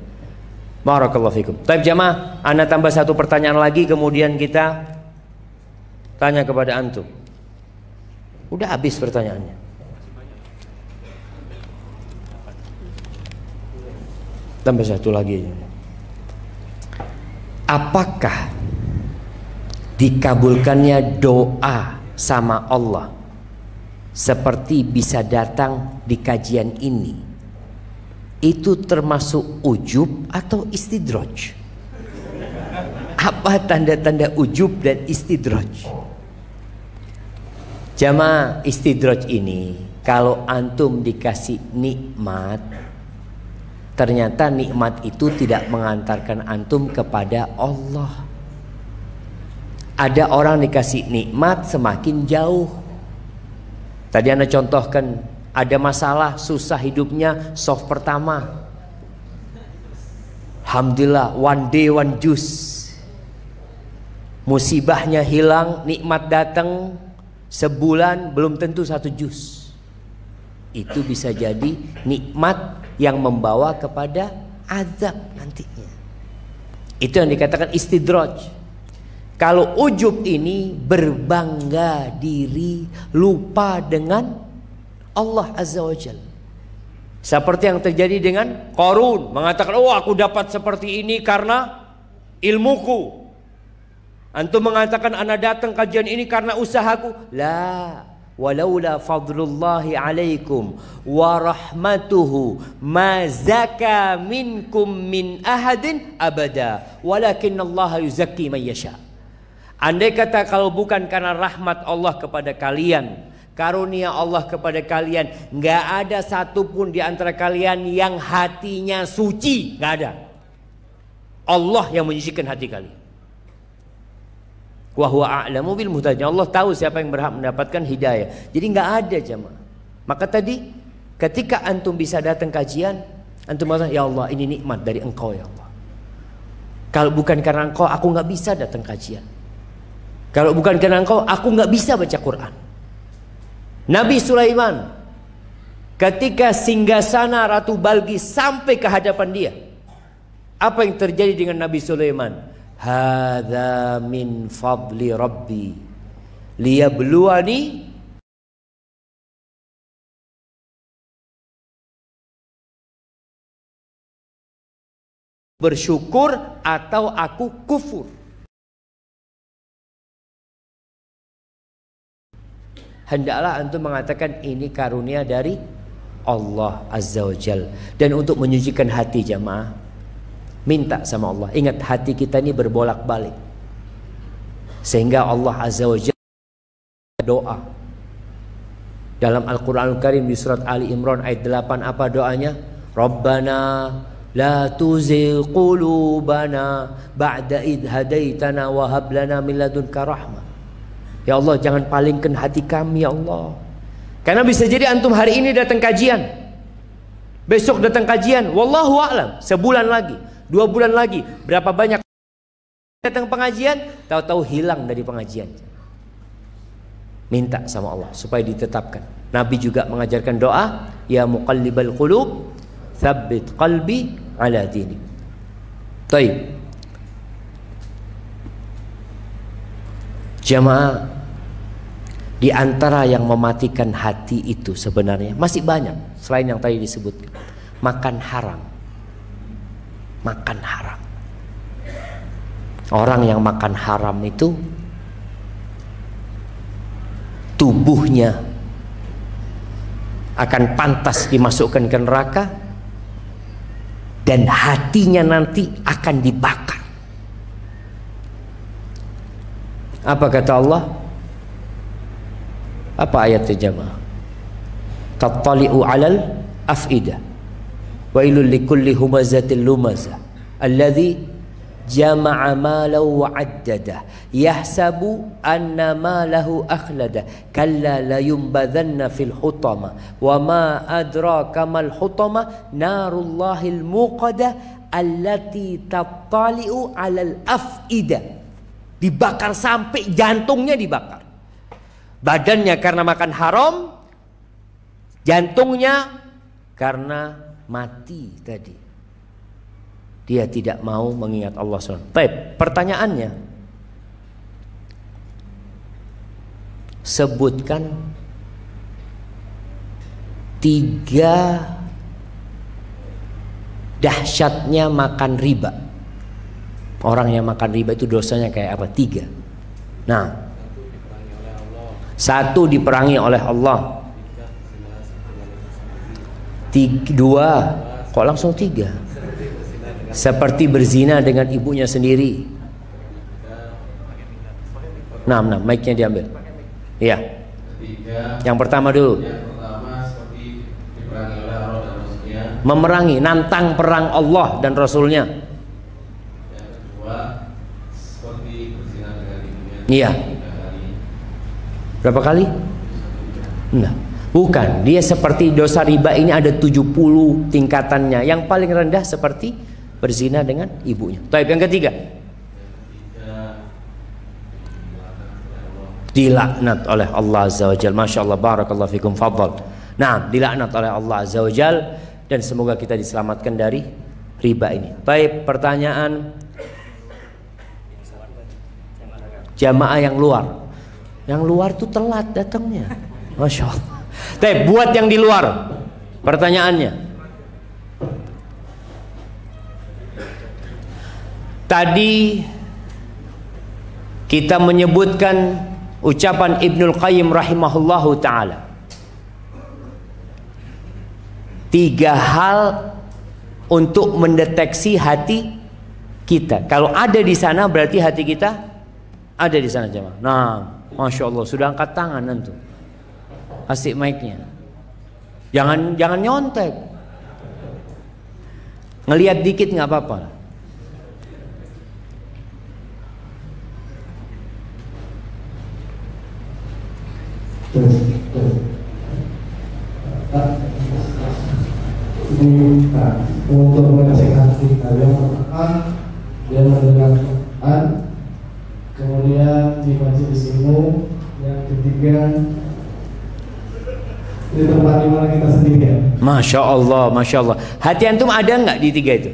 Barakallahu fikum. Baik jamaah, ana tambah satu pertanyaan lagi, kemudian kita tanya kepada antum. Udah habis pertanyaannya. Tambah satu lagi. Apakah dikabulkannya doa sama Allah seperti bisa datang di kajian ini, itu termasuk ujub atau istidraj? Apa tanda-tanda ujub dan istidraj? Jamaah, istidraj ini kalau antum dikasih nikmat, ternyata nikmat itu tidak mengantarkan antum kepada Allah. Ada orang dikasih nikmat semakin jauh. Tadi anda contohkan, ada masalah, susah hidupnya, soft pertama, alhamdulillah, one day one juice. Musibahnya hilang, nikmat datang, sebulan belum tentu satu jus. Itu bisa jadi nikmat yang membawa kepada azab nantinya. Itu yang dikatakan istidraj. Kalau ujub ini berbangga diri, lupa dengan Allah Azza wa Jalla. Seperti yang terjadi dengan Qarun, mengatakan, oh aku dapat seperti ini karena ilmuku. Antum mengatakan, ana datang kajian ini karena usahaku. La, walaula fadlullahi alaikum wa rahmatuhu ma zaka minkum min ahadin abada walakinallaha yuzakki man yasha. Andai kata kalau bukan karena rahmat Allah kepada kalian, karunia Allah kepada kalian, nggak ada satupun di antara kalian yang hatinya suci, nggak ada. Allah yang menyucikan hati kalian. Wa huwa a'lamu bil muhtadin. Allah tahu siapa yang berhak mendapatkan hidayah. Jadi nggak ada jemaah. Maka tadi ketika antum bisa datang kajian, antum mengatakan, ya Allah ini nikmat dari Engkau ya Allah. Kalau bukan karena Engkau, aku nggak bisa datang kajian. Kalau bukan karena Engkau, aku nggak bisa baca Quran. Nabi Sulaiman ketika singgasana Ratu Balqis sampai ke hadapan dia, apa yang terjadi dengan Nabi Sulaiman? Hadza min fadli Rabbi liyabluwani bersyukur atau aku kufur. Hendaklah antum mengatakan ini karunia dari Allah Azza wa Jalla. Dan untuk menyucikan hati jamaah, minta sama Allah. Ingat, hati kita ini berbolak-balik, sehingga Allah Azza wa Jalla doa dalam Al-Quranul Karim di surat Ali Imran ayat 8. Apa doanya? Rabbana la tuzigh qulubana ba'da idh hadaitana wa hab lana min ladunka rahmah. Ya Allah, jangan palingkan hati kami ya Allah. Karena bisa jadi antum hari ini datang kajian, besok datang kajian, wallahu a'lam, sebulan lagi, 2 bulan lagi, berapa banyak datang pengajian, tahu-tahu hilang dari pengajian. Minta sama Allah supaya ditetapkan. Nabi juga mengajarkan doa, ya muqallibal qulub tsabbit qalbi ala dinik. Baik. Jamaah, di antara yang mematikan hati itu sebenarnya masih banyak selain yang tadi disebutkan. Makan haram. Makan haram. Orang yang makan haram itu tubuhnya akan pantas dimasukkan ke neraka dan hatinya nanti akan dibakar. Apa kata Allah? Apa ayatnya jamaah? Tattali'u 'alal af'idah Wailul likulli humazatil lumazah alladzi jama'a malahu wa 'addadah yahsabu anna malahu akhlada kalla la yumbadhanna fil hutama wa ma adraka mal hutama narullahil muqadah allati tattali'u 'alal afida. Dibakar sampai jantungnya dibakar. Badannya karena makan haram, jantungnya karena mati tadi. Dia tidak mau mengingat Allah SWT. Baik, pertanyaannya, sebutkan 3 dahsyatnya makan riba. Orang yang makan riba itu dosanya kayak apa? 3. Nah, 1 diperangi oleh Allah. 2, kok langsung 3? Seperti berzina dengan ibunya sendiri. 6, mic-nya diambil. Iya. Yang pertama dulu. Memerangi, nantang perang Allah dan Rasulnya. Yang kedua, seperti berzina dengan ibunya. Iya. Berapa kali? Enggak. Bukan, dia seperti dosa riba ini ada 70 tingkatannya. Yang paling rendah seperti berzina dengan ibunya. Baik, yang ketiga. Dilaknat oleh Allah Azza wa Jalla. Masya Allah, barakallahu fikum, fadhal. Nah, dilaknat oleh Allah Azza wa Jalla. Dan semoga kita diselamatkan dari riba ini. Baik, pertanyaan jamaah yang luar. Yang luar tuh telat datangnya. Masya Allah. Baik, buat yang di luar, pertanyaannya. Tadi kita menyebutkan ucapan Ibnul Qayyim rahimahullahu ta'ala. 3 hal untuk mendeteksi hati kita. Kalau ada di sana berarti hati kita ada di sana, jemaah. Nah, Masya Allah, sudah angkat tangan nanti. Asik mic-nya. Jangan nyontek. Ngelihat dikit nggak apa-apa. Untuk mengecek hati kalian, pertama dia mendengar Quran, kemudian di majelismu, yang ketiga di tempat di mana kita sendirian. Masya Allah, Masya Allah. Hati antum ada nggak di 3 itu?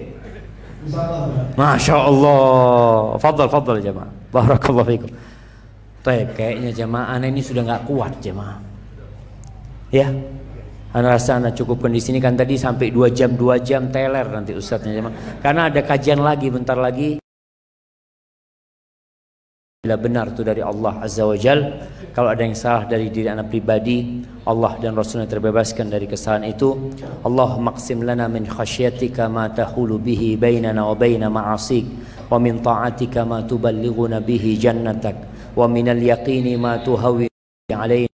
Masya Allah. Fadal jemaah. Barakallahu fikum. Kayaknya jemaah ana ini sudah nggak kuat jemaah. Ya. Ana rasa ana cukupkan di sini, kan tadi sampai 2 jam teler nanti ustadznya jemaah. Karena ada kajian lagi bentar lagi. Bila benar itu dari Allah Azza wa Jal, kalau ada yang salah dari diri anak pribadi, Allah dan Rasulnya terbebaskan dari kesalahan itu. Allahumma qsim lana min khasyatika ma tahulu bihi bainana wa baina ma'asik, wa min ta'atika ma tuballighuna bihi jannatak, wa minal yaqini ma tuhawwi alaina